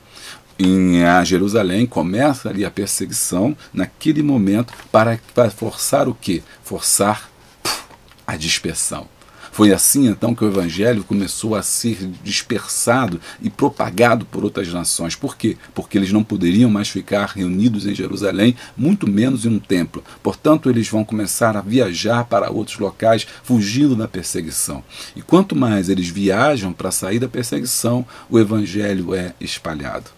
B: Em Jerusalém começa ali a perseguição, naquele momento, para forçar o quê? Forçar a dispersão. Foi assim então que o Evangelho começou a ser dispersado e propagado por outras nações. Por quê? Porque eles não poderiam mais ficar reunidos em Jerusalém, muito menos em um templo. Portanto, eles vão começar a viajar para outros locais, fugindo da perseguição. E quanto mais eles viajam para sair da perseguição, o Evangelho é espalhado.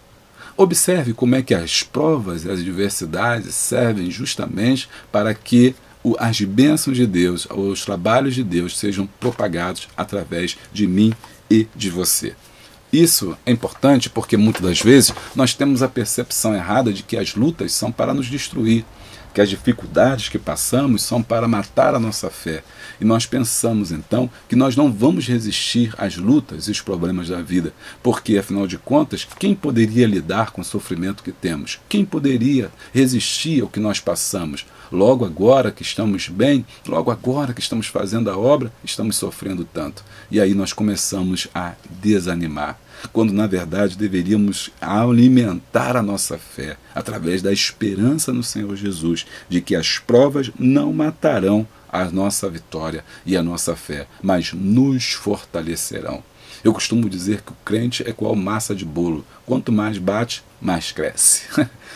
B: Observe como é que as provas e as adversidades servem justamente para que as bênçãos de Deus, os trabalhos de Deus sejam propagados através de mim e de você. Isso é importante porque muitas das vezes nós temos a percepção errada de que as lutas são para nos destruir, que as dificuldades que passamos são para matar a nossa fé. E nós pensamos então que nós não vamos resistir às lutas e os problemas da vida, porque afinal de contas, quem poderia lidar com o sofrimento que temos? Quem poderia resistir ao que nós passamos? Logo agora que estamos bem, logo agora que estamos fazendo a obra, estamos sofrendo tanto. E aí nós começamos a desanimar, quando na verdade deveríamos alimentar a nossa fé através da esperança no Senhor Jesus, de que as provas não matarão a nossa vitória e a nossa fé, mas nos fortalecerão. Eu costumo dizer que o crente é igual massa de bolo. Quanto mais bate, mais cresce.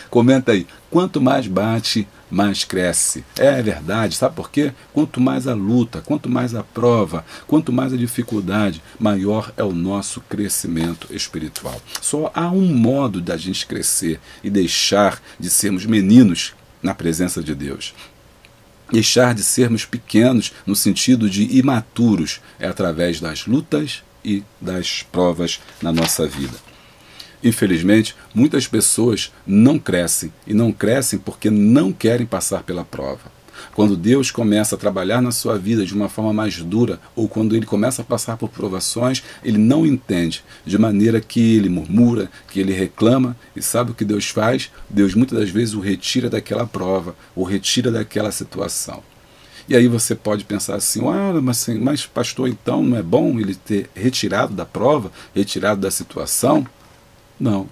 B: Comenta aí. Quanto mais bate, mais cresce. É verdade. Sabe por quê? Quanto mais a luta, quanto mais a prova, quanto mais a dificuldade, maior é o nosso crescimento espiritual. Só há um modo da gente crescer e deixar de sermos meninos na presença de Deus. Deixar de sermos pequenos no sentido de imaturos é através das lutas e das provas na nossa vida. Infelizmente, muitas pessoas não crescem, e não crescem porque não querem passar pela prova. Quando Deus começa a trabalhar na sua vida de uma forma mais dura, ou quando Ele começa a passar por provações, Ele não entende, de maneira que Ele murmura, que Ele reclama, e sabe o que Deus faz? Deus muitas das vezes o retira daquela prova, o retira daquela situação. E aí você pode pensar assim, mas pastor, então não é bom ele ter retirado da prova, retirado da situação? Não,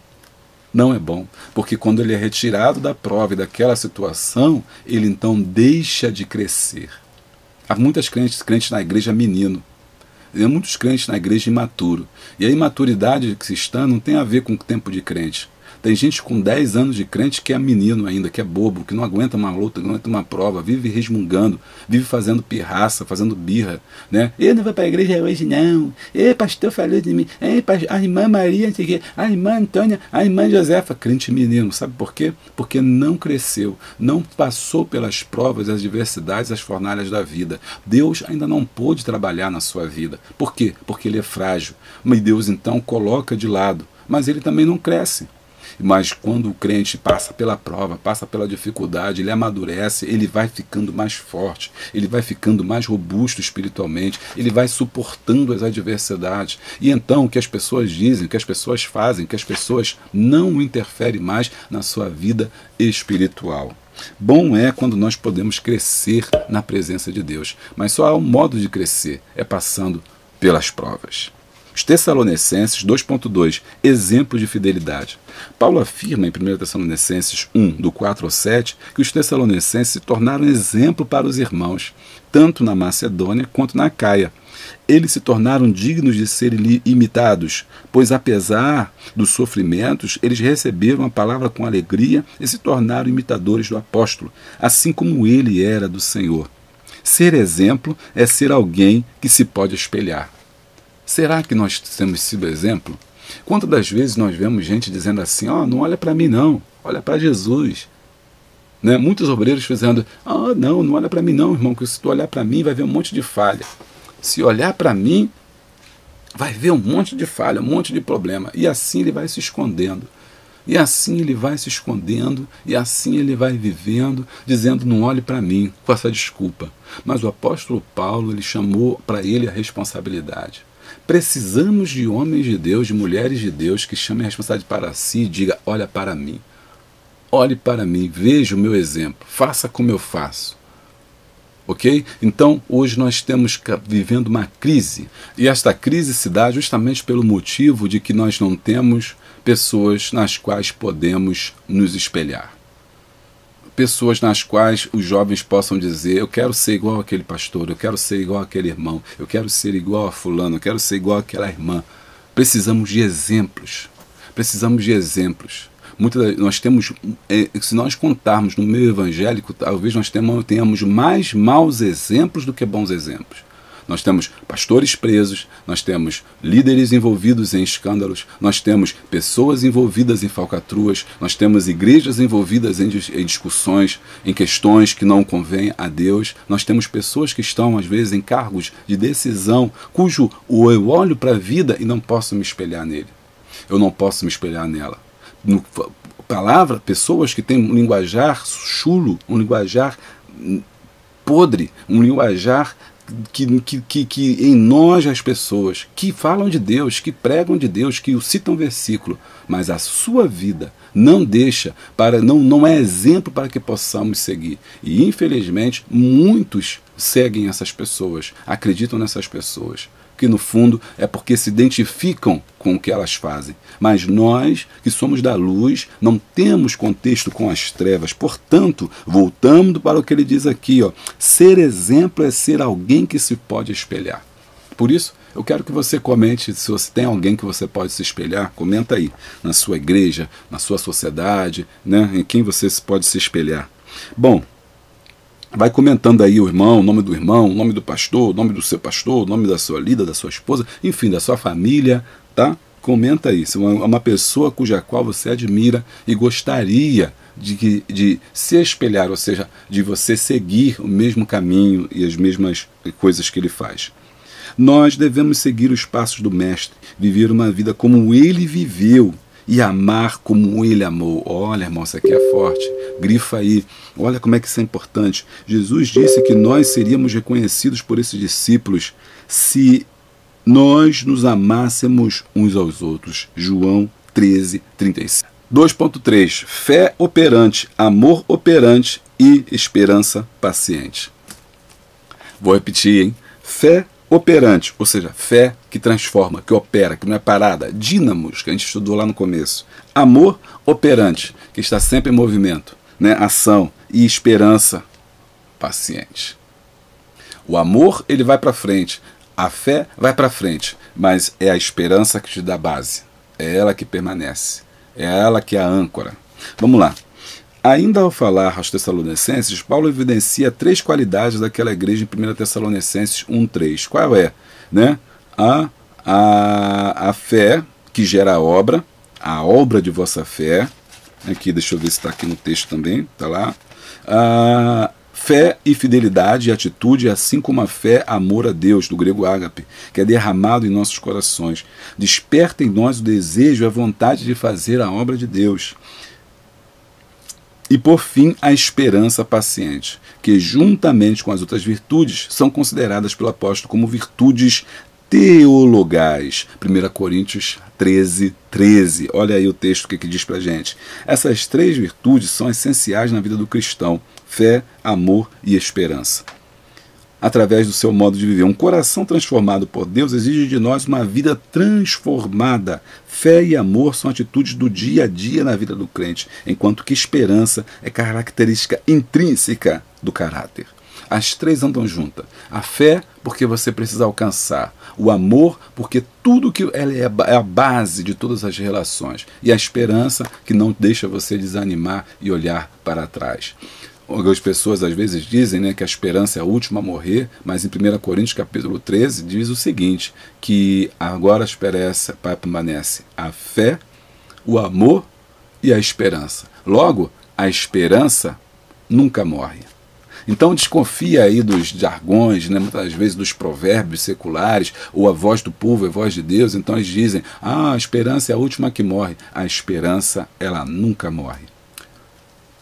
B: não é bom, porque quando ele é retirado da prova e daquela situação, ele então deixa de crescer. Há muitos crentes na igreja menino, há muitos crentes na igreja imaturo, e a imaturidade que se está não tem a ver com o tempo de crente. Tem gente com 10 anos de crente que é menino ainda, que é bobo, que não aguenta uma luta, não aguenta uma prova, vive resmungando, vive fazendo pirraça, fazendo birra, né? Eu não vou para a igreja hoje não, pastor falou de mim, a irmã Maria, a irmã Antônia, a irmã Josefa, crente menino, sabe por quê? Porque não cresceu, não passou pelas provas, as adversidades, as fornalhas da vida. Deus ainda não pôde trabalhar na sua vida. Por quê? Porque ele é frágil, mas Deus então coloca de lado, mas ele também não cresce. Mas quando o crente passa pela prova, passa pela dificuldade, ele amadurece, ele vai ficando mais forte, ele vai ficando mais robusto espiritualmente, ele vai suportando as adversidades. E então o que as pessoas dizem, o que as pessoas fazem, o que as pessoas não interferem mais na sua vida espiritual. Bom é quando nós podemos crescer na presença de Deus, mas só há um modo de crescer, é passando pelas provas. Os Tessalonicenses 2.2, exemplo de fidelidade. Paulo afirma em 1 Tessalonicenses 1, do 4 ao 7, que os Tessalonicenses se tornaram exemplo para os irmãos, tanto na Macedônia quanto na Acaia. Eles se tornaram dignos de serem imitados, pois apesar dos sofrimentos, eles receberam a palavra com alegria e se tornaram imitadores do apóstolo, assim como ele era do Senhor. Ser exemplo é ser alguém que se pode espelhar. Será que nós temos sido exemplo? Quantas das vezes nós vemos gente dizendo assim, não olha para mim não, olha para Jesus. Né? Muitos obreiros dizendo, não olha para mim não, irmão, que se tu olhar para mim vai ver um monte de falha. Se olhar para mim, vai ver um monte de falha, um monte de problema. E assim ele vai se escondendo. E assim ele vai se escondendo, e assim ele vai vivendo, dizendo, não olhe para mim, com essa desculpa. Mas o apóstolo Paulo, ele chamou para ele a responsabilidade. Precisamos de homens de Deus, de mulheres de Deus, que chamem a responsabilidade para si e diga, olha para mim. Olhe para mim, veja o meu exemplo, faça como eu faço. Ok? Então, hoje nós estamos vivendo uma crise. E esta crise se dá justamente pelo motivo de que nós não temos pessoas nas quais podemos nos espelhar. Pessoas nas quais os jovens possam dizer, eu quero ser igual àquele pastor, eu quero ser igual àquele irmão, eu quero ser igual a fulano, eu quero ser igual àquela irmã. Precisamos de exemplos. Precisamos de exemplos. Nós temos, se nós contarmos no meio evangélico, talvez nós tenhamos mais maus exemplos do que bons exemplos. Nós temos pastores presos, nós temos líderes envolvidos em escândalos, nós temos pessoas envolvidas em falcatruas, nós temos igrejas envolvidas em discussões, em questões que não convêm a Deus, nós temos pessoas que estão, às vezes, em cargos de decisão, cujo eu olho para a vida e não posso me espelhar nele. Eu não posso me espelhar nela. Pessoas que têm um linguajar chulo, um linguajar podre, um linguajar que enoja as pessoas, que falam de Deus, que pregam de Deus, que citam versículo, mas a sua vida não deixa, não é exemplo para que possamos seguir. E infelizmente muitos seguem essas pessoas, acreditam nessas pessoas, que no fundo é porque se identificam com o que elas fazem. Mas nós, que somos da luz, não temos contexto com as trevas. Portanto, voltando para o que ele diz aqui, ser exemplo é ser alguém que se pode espelhar. Por isso, eu quero que você comente, se você tem alguém que você pode se espelhar, comenta aí, na sua igreja, na sua sociedade, né, em quem você pode se espelhar. Bom, vai comentando aí o irmão, o nome do irmão, o nome do pastor, o nome do seu pastor, o nome da sua líder, da sua esposa, enfim, da sua família, tá? Comenta aí, se é uma pessoa cuja qual você admira e gostaria de se espelhar, ou seja, de você seguir o mesmo caminho e as mesmas coisas que ele faz. Nós devemos seguir os passos do Mestre, viver uma vida como ele viveu, e amar como ele amou. Olha, irmão, isso aqui é forte. Grifa aí. Olha como é que isso é importante. Jesus disse que nós seríamos reconhecidos por esses discípulos se nós nos amássemos uns aos outros. João 13:35. 2.3. Fé operante, amor operante e esperança paciente. Vou repetir, hein? Fé operante, ou seja, fé que transforma, que opera, que não é parada. Dínamos, que a gente estudou lá no começo. Amor operante, que está sempre em movimento, né? Ação. E esperança paciente. O amor, ele vai para frente. A fé vai para frente. Mas é a esperança que te dá base. É ela que permanece. É ela que é a âncora. Vamos lá. Ainda ao falar aos Tessalonicenses, Paulo evidencia 3 qualidades daquela igreja em 1 Tessalonicenses 1:3. Qual é? Né? A fé que gera a obra de vossa fé. Aqui, deixa eu ver se está aqui no texto também. Está lá. A fé e fidelidade e atitude, assim como a fé, amor a Deus, do grego ágape, que é derramado em nossos corações. Desperta em nós o desejo e a vontade de fazer a obra de Deus. E, por fim, a esperança paciente, que juntamente com as outras virtudes são consideradas pelo apóstolo como virtudes teologais. 1 Coríntios 13:13. Olha aí o texto que diz pra gente. Essas 3 virtudes são essenciais na vida do cristão: fé, amor e esperança. através do seu modo de viver. Um coração transformado por Deus exige de nós uma vida transformada. Fé e amor são atitudes do dia a dia na vida do crente, enquanto que esperança é característica intrínseca do caráter. As três andam juntas. A fé, porque você precisa alcançar. O amor, porque tudo que ela é a base de todas as relações. E a esperança, que não deixa você desanimar e olhar para trás. Algumas pessoas às vezes dizem, né, que a esperança é a última a morrer, mas em 1 Coríntios capítulo 13 diz o seguinte, que agora a esperança permanece a fé, o amor e a esperança. Logo, a esperança nunca morre. Então desconfia aí dos jargões, né, muitas vezes dos provérbios seculares, ou a voz do povo é a voz de Deus. Então eles dizem, a esperança é a última que morre. A esperança, ela nunca morre.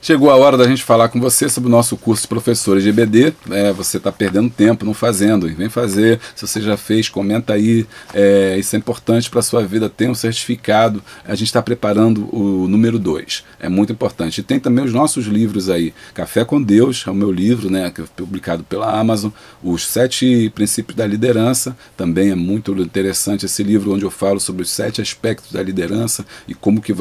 B: Chegou a hora da gente falar com você sobre o nosso curso de professores de EBD. Você está perdendo tempo não fazendo, vem fazer. Se você já fez, comenta aí. Isso é importante para a sua vida, tem um certificado. A gente está preparando o número 2, é muito importante. E tem também os nossos livros aí. Café com Deus é o meu livro, né, que é publicado pela Amazon. Os 7 princípios da liderança, também é muito interessante esse livro, onde eu falo sobre os 7 aspectos da liderança e como que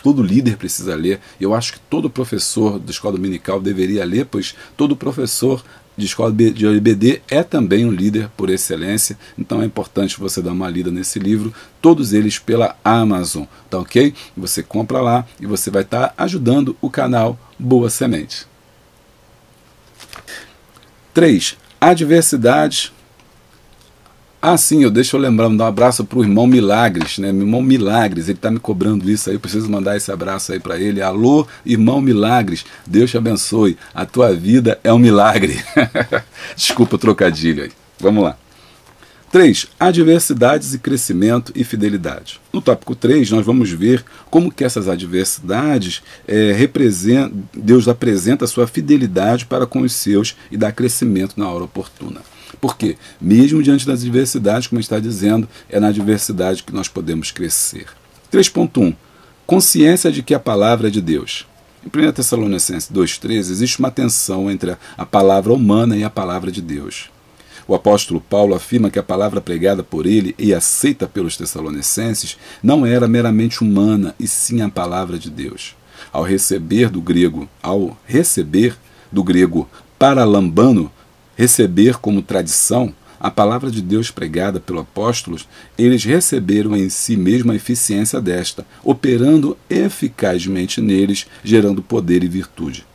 B: todo líder precisa ler. Eu acho que todo professor da escola dominical deveria ler, pois todo professor de escola de EBD é também um líder por excelência. Então é importante você dar uma lida nesse livro, todos eles pela Amazon, tá ok? Você compra lá e você vai estar ajudando o canal Boa Semente. 3. Adversidade. Sim, deixa eu lembrar, dar um abraço para o irmão Milagres, né? Meu irmão Milagres, ele está me cobrando isso aí, eu preciso mandar esse abraço aí para ele. Alô, irmão Milagres, Deus te abençoe, a tua vida é um milagre. Desculpa o trocadilho aí, vamos lá. 3. Adversidades e crescimento e fidelidade. No tópico 3, nós vamos ver como que essas adversidades Deus apresenta a sua fidelidade para com os seus e dá crescimento na hora oportuna. Porque, mesmo diante das adversidades, como está dizendo, é na adversidade que nós podemos crescer. 3.1. Consciência de que a palavra é de Deus. Em 1 Tessalonicenses 2.13, existe uma tensão entre a palavra humana e a palavra de Deus. O apóstolo Paulo afirma que a palavra pregada por ele e aceita pelos tessalonicenses não era meramente humana, e sim a palavra de Deus. Ao receber do grego paralambano, receber como tradição, a palavra de Deus pregada pelos apóstolos, eles receberam em si mesmo a eficiência desta, operando eficazmente neles, gerando poder e virtude.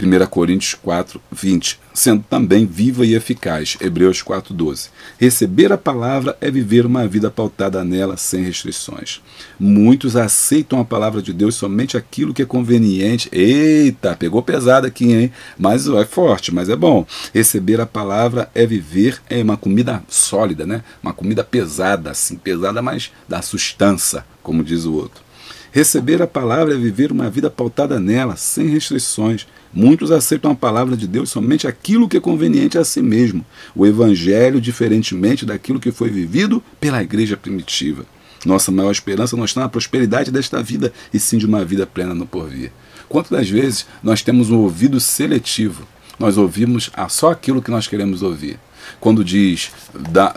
B: 1 Coríntios 4:20, sendo também viva e eficaz. Hebreus 4:12. Receber a palavra é viver uma vida pautada nela sem restrições. Muitos aceitam a palavra de Deus somente aquilo que é conveniente. Eita, pegou pesado aqui, hein? Mas é forte, mas é bom. Receber a palavra é viver uma comida sólida, né? Uma comida pesada, assim, pesada, mas da sustância, como diz o outro. Receber a palavra é viver uma vida pautada nela, sem restrições. Muitos aceitam a palavra de Deus somente aquilo que é conveniente a si mesmo. O Evangelho, diferentemente daquilo que foi vivido pela igreja primitiva. Nossa maior esperança não está na prosperidade desta vida, e sim de uma vida plena no porvir. Quantas das vezes nós temos um ouvido seletivo? Nós ouvimos só aquilo que nós queremos ouvir. Quando diz,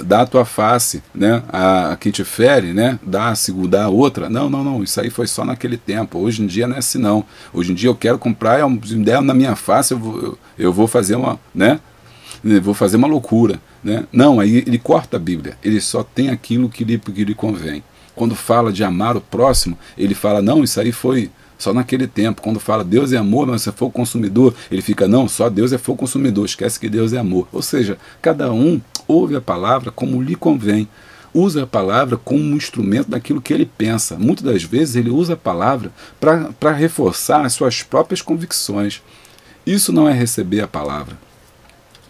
B: dá a tua face, né, a quem te fere, né, dá a outra. Não, isso aí foi só naquele tempo. Hoje em dia não é assim não. Hoje em dia eu quero comprar, se me der na minha face, eu vou fazer uma loucura. Né? Não, aí ele corta a Bíblia. Ele só tem aquilo que lhe convém. Quando fala de amar o próximo, ele fala, não, isso aí foi só naquele tempo. Quando fala Deus é amor, mas você for o consumidor, ele fica, não, só Deus é fogo consumidor, esquece que Deus é amor. Ou seja, cada um ouve a palavra como lhe convém, usa a palavra como um instrumento daquilo que ele pensa. Muitas das vezes ele usa a palavra para reforçar as suas próprias convicções. Isso não é receber a palavra.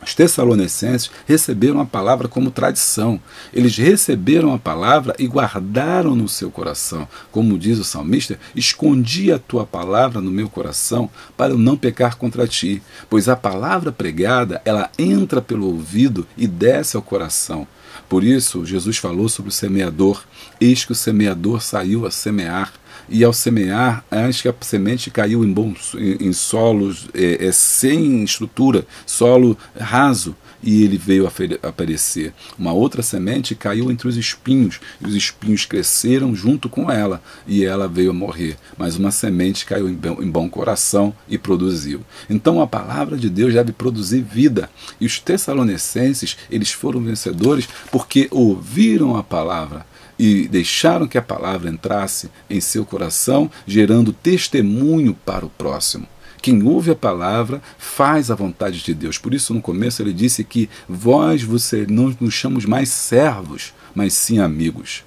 B: Os tessalonicenses receberam a palavra como tradição. Eles receberam a palavra e guardaram no seu coração. Como diz o salmista, escondi a tua palavra no meu coração para eu não pecar contra ti. Pois a palavra pregada, ela entra pelo ouvido e desce ao coração. Por isso, Jesus falou sobre o semeador. Eis que o semeador saiu a semear. e ao semear, acho que a semente caiu em solos sem estrutura, solo raso, e ele veio aparecer. Uma outra semente caiu entre os espinhos, e os espinhos cresceram junto com ela, e ela veio a morrer. Mas uma semente caiu em bom coração e produziu. Então a palavra de Deus deve produzir vida. E os tessalonicenses, eles foram vencedores porque ouviram a palavra e deixaram que a palavra entrasse em seu coração, gerando testemunho para o próximo. Quem ouve a palavra faz a vontade de Deus. Por isso, no começo, ele disse que você não nos chamamos mais servos, mas sim amigos.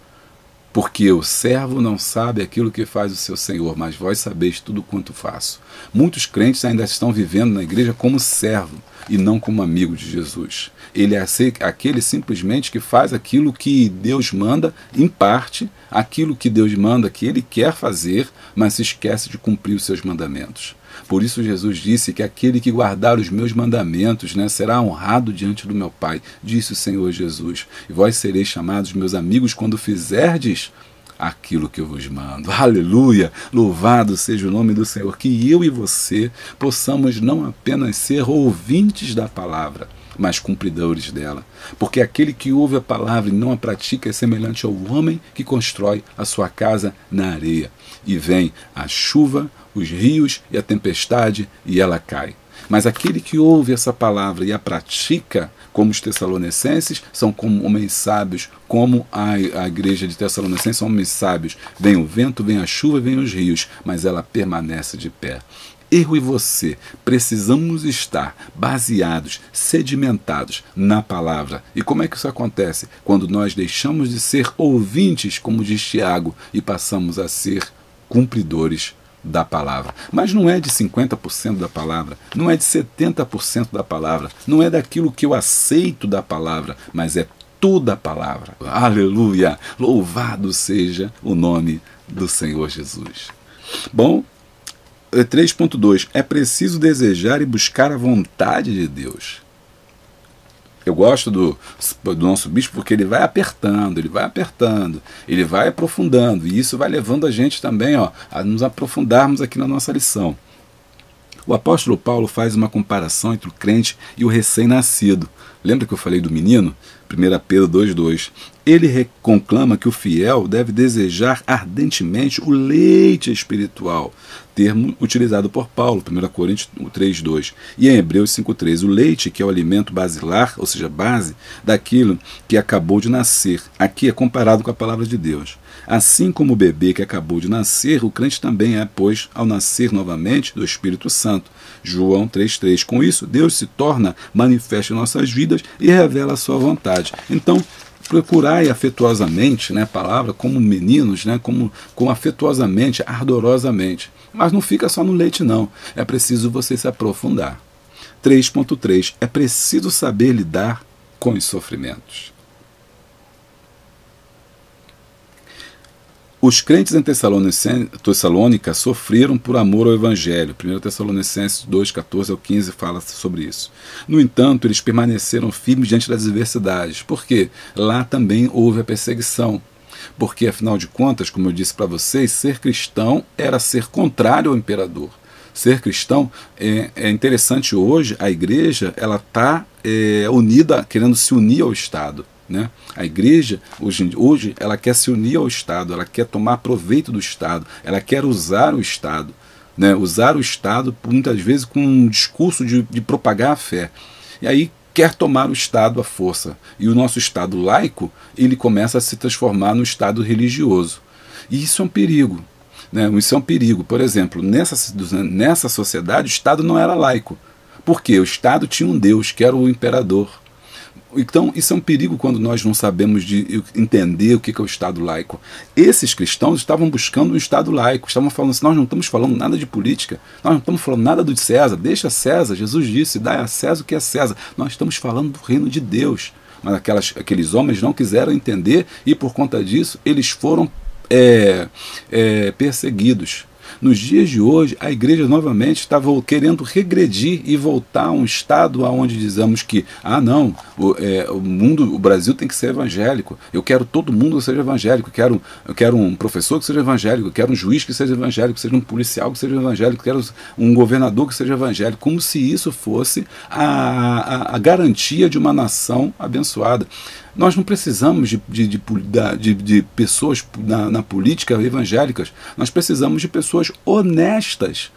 B: Porque o servo não sabe aquilo que faz o seu Senhor, mas vós sabeis tudo quanto faço. Muitos crentes ainda estão vivendo na igreja como servo e não como amigo de Jesus. Ele é aquele simplesmente que faz aquilo que Deus manda, em parte, aquilo que Deus manda que ele quer fazer, mas se esquece de cumprir os seus mandamentos. Por isso Jesus disse que aquele que guardar os meus mandamentos, será honrado diante do meu Pai, disse o Senhor Jesus. E vós sereis chamados meus amigos quando fizerdes aquilo que eu vos mando. Aleluia! Louvado seja o nome do Senhor. Que eu e você possamos não apenas ser ouvintes da palavra, mas cumpridores dela. Porque aquele que ouve a palavra e não a pratica é semelhante ao homem que constrói a sua casa na areia. E vem a chuva, os rios e a tempestade, e ela cai. Mas aquele que ouve essa palavra e a pratica, como os tessalonicenses, são como homens sábios, como a igreja de Tessalonicenses são homens sábios. Vem o vento, vem a chuva, vem os rios, mas ela permanece de pé. Eu e você precisamos estar baseados, sedimentados na palavra. E como é que isso acontece? Quando nós deixamos de ser ouvintes, como diz Tiago, e passamos a ser cumpridores da palavra. Mas não é de 50% da palavra, não é de 70% da palavra, não é daquilo que eu aceito da palavra, mas é toda a palavra. Aleluia! Louvado seja o nome do Senhor Jesus. Bom, 3.2. É preciso desejar e buscar a vontade de Deus. Eu gosto do nosso bispo porque ele vai apertando, ele vai aprofundando, e isso vai levando a gente também a nos aprofundarmos aqui na nossa lição. O apóstolo Paulo faz uma comparação entre o crente e o recém-nascido. Lembra que eu falei do menino? 1 Pedro 2,2. Ele conclama que o fiel deve desejar ardentemente o leite espiritual, termo utilizado por Paulo, 1 Coríntios 3,2. E em Hebreus 5,3, o leite, que é o alimento basilar, ou seja, base, daquilo que acabou de nascer. Aqui é comparado com a palavra de Deus. Assim como o bebê que acabou de nascer, o crente também é, pois, ao nascer novamente do Espírito Santo. João 3,3. Com isso, Deus se torna manifesto em nossas vidas e revela a sua vontade. Então, procurai afetuosamente, a palavra, como meninos, como afetuosamente, ardorosamente. Mas não fica só no leite, não. É preciso você se aprofundar. 3.3. É preciso saber lidar com os sofrimentos. Os crentes em Tessalônica sofreram por amor ao Evangelho. 1 Tessalonicenses 2:14-15 fala sobre isso. No entanto, eles permaneceram firmes diante das adversidades, porque lá também houve a perseguição. Porque, afinal de contas, como eu disse para vocês, ser cristão era ser contrário ao imperador. Ser cristão é interessante hoje, a igreja ela está unida, querendo se unir ao Estado. A igreja, hoje, ela quer se unir ao Estado, ela quer tomar proveito do Estado, ela quer usar o Estado. Usar o Estado, muitas vezes, com um discurso de propagar a fé. E aí quer tomar o Estado à força. E o nosso Estado laico, ele começa a se transformar no Estado religioso. E isso é um perigo. Isso é um perigo. Por exemplo, nessa sociedade, o Estado não era laico. Por quê? O Estado tinha um Deus, que era o imperador. Então, isso é um perigo quando nós não sabemos de entender o que é o Estado laico. Esses cristãos estavam buscando um Estado laico, estavam falando assim, nós não estamos falando nada de política, nós não estamos falando nada do César, deixa César, Jesus disse, dá a César o que é César, nós estamos falando do reino de Deus. Mas aqueles homens não quiseram entender e por conta disso eles foram perseguidos. nos dias de hoje, a igreja novamente está querendo regredir e voltar a um estado onde dizemos que, não, o Brasil tem que ser evangélico, eu quero todo mundo que seja evangélico, eu quero um professor que seja evangélico, eu quero um juiz que seja evangélico, seja um policial que seja evangélico, eu quero um governador que seja evangélico, como se isso fosse a garantia de uma nação abençoada. Nós não precisamos de pessoas na política evangélicas, nós precisamos de pessoas honestas.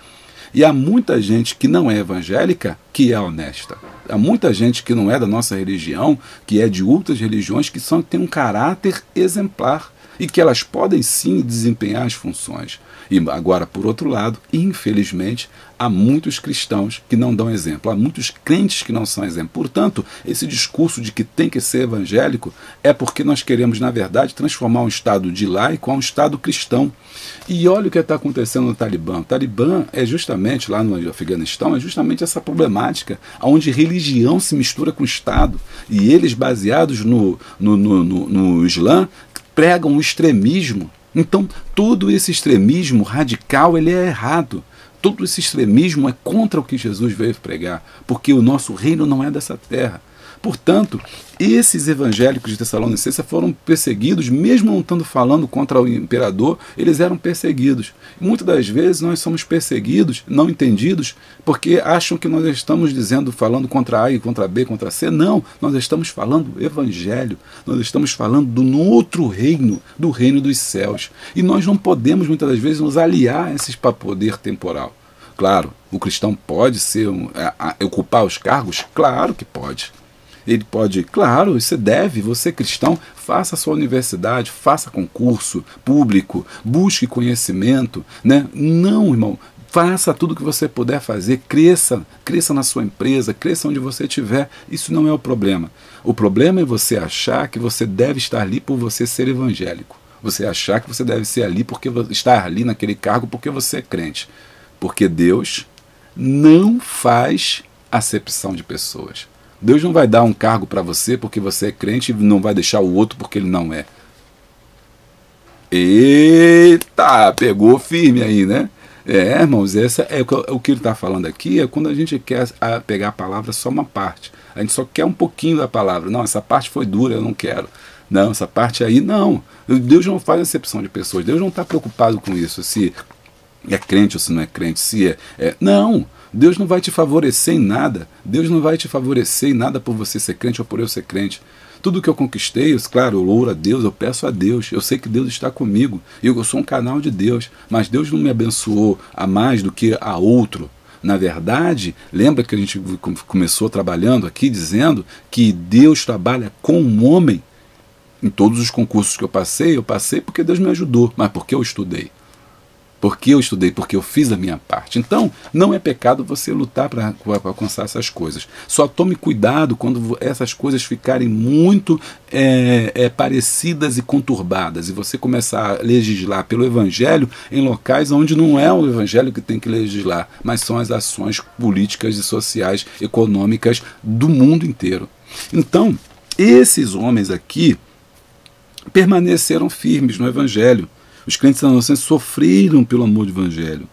B: E há muita gente que não é evangélica que é honesta. Há muita gente que não é da nossa religião, que é de outras religiões, que têm um caráter exemplar e que elas podem sim desempenhar as funções. E agora, por outro lado, infelizmente, há muitos cristãos que não dão exemplo, há muitos crentes que não são exemplo. Portanto, esse discurso de que tem que ser evangélico é porque nós queremos, na verdade, transformar um Estado de laico a um Estado cristão. E olha o que está acontecendo no Talibã. O Talibã é justamente, lá no Afeganistão, é justamente essa problemática, onde religião se mistura com o Estado. E eles, baseados no Islã, pregam o extremismo. Então, todo esse extremismo radical, ele é errado. Todo esse extremismo é contra o que Jesus veio pregar, porque o nosso reino não é dessa terra. Portanto, esses evangélicos de Tessalonicense foram perseguidos, mesmo não estando falando contra o imperador, eles eram perseguidos. Muitas das vezes nós somos perseguidos, não entendidos, porque acham que nós estamos falando contra A e contra B, contra C. Não, nós estamos falando do evangelho, nós estamos falando do outro reino, do reino dos céus. E nós não podemos, muitas das vezes, nos aliar a esse poder temporal. Claro, o cristão pode ocupar os cargos? Claro que pode. Ele pode, claro, você cristão, faça a sua universidade, faça concurso público, busque conhecimento, né? Não, irmão, faça tudo o que você puder fazer, cresça na sua empresa, cresça onde você estiver, isso não é o problema. O problema é você achar que você deve estar ali por você ser evangélico, você achar que você deve ser ali estar ali naquele cargo porque você é crente, porque Deus não faz acepção de pessoas. Deus não vai dar um cargo para você porque você é crente e não vai deixar o outro porque ele não é. Eita, pegou firme aí, né? Irmãos, o que ele está falando aqui é quando a gente quer pegar a palavra só uma parte. A gente só quer um pouquinho da palavra. Não, essa parte foi dura, eu não quero. Não, essa parte aí, não. Deus não faz acepção de pessoas. Deus não está preocupado com isso, se é crente ou se não é crente, não. Deus não vai te favorecer em nada. Deus não vai te favorecer em nada por você ser crente ou por eu ser crente. Tudo que eu conquistei, claro, eu louvo a Deus, eu peço a Deus. Eu sei que Deus está comigo. Eu sou um canal de Deus. Mas Deus não me abençoou a mais do que a outro. Na verdade, lembra que a gente começou trabalhando aqui dizendo que Deus trabalha com o homem. Em todos os concursos que eu passei porque Deus me ajudou. Mas porque eu estudei. Porque eu estudei, porque eu fiz a minha parte. Então, não é pecado você lutar para alcançar essas coisas. Só tome cuidado quando essas coisas ficarem muito parecidas e conturbadas, e você começar a legislar pelo Evangelho em locais onde não é o Evangelho que tem que legislar, mas são as ações políticas e sociais, econômicas do mundo inteiro. Então, esses homens aqui permaneceram firmes no Evangelho. Os crentes tessalonicenses sofreram pelo amor do Evangelho.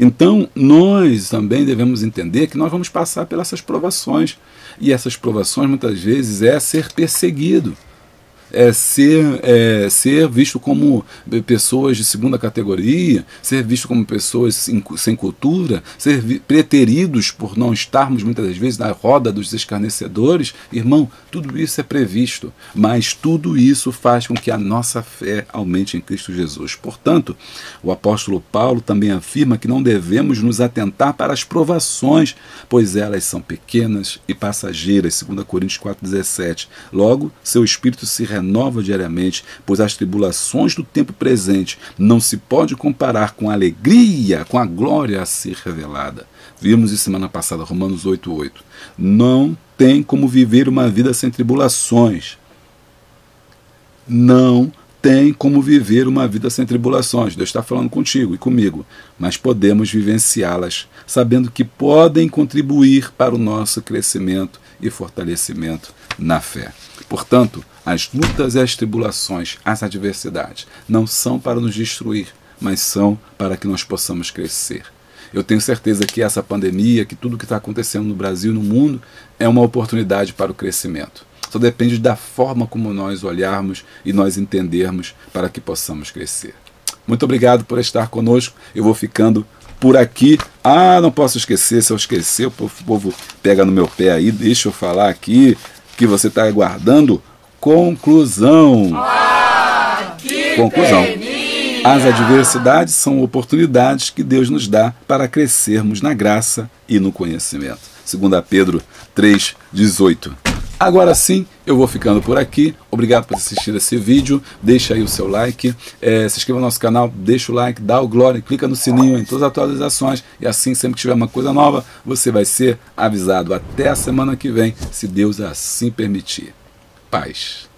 B: Então, nós também devemos entender que nós vamos passar pelas essas provações. E essas provações, muitas vezes, é ser perseguido. É ser visto como pessoas de segunda categoria, ser visto como pessoas sem cultura, ser preteridos por não estarmos muitas das vezes na roda dos escarnecedores. Irmão, tudo isso é previsto, mas tudo isso faz com que a nossa fé aumente em Cristo Jesus. Portanto, o apóstolo Paulo também afirma que não devemos nos atentar para as provações, pois elas são pequenas e passageiras, 2 Coríntios 4,17. Logo, seu espírito se renova diariamente, pois as tribulações do tempo presente não se pode comparar com a alegria, com a glória a ser revelada. Vimos isso semana passada, Romanos 8,8. Não tem como viver uma vida sem tribulações. Não tem como viver uma vida sem tribulações. Deus está falando contigo e comigo, mas podemos vivenciá-las, sabendo que podem contribuir para o nosso crescimento e fortalecimento na fé. Portanto, as lutas e as tribulações, as adversidades, não são para nos destruir, mas são para que nós possamos crescer. Eu tenho certeza que essa pandemia, que tudo que está acontecendo no Brasil e no mundo, é uma oportunidade para o crescimento. Só depende da forma como nós olharmos e nós entendermos para que possamos crescer. Muito obrigado por estar conosco. Eu vou ficando por aqui. Não posso esquecer, se eu esquecer, o povo pega no meu pé aí. Deixa eu falar aqui que você está aguardando conclusão. Conclusão. As adversidades são oportunidades que Deus nos dá para crescermos na graça e no conhecimento. 2 Pedro 3,18. Agora sim, eu vou ficando por aqui. Obrigado por assistir esse vídeo. Deixa aí o seu like. Se inscreva no nosso canal, deixa o like, dá o glória, clica no sininho em todas as atualizações. E assim, sempre que tiver uma coisa nova, você vai ser avisado. Até a semana que vem, se Deus assim permitir. Paz.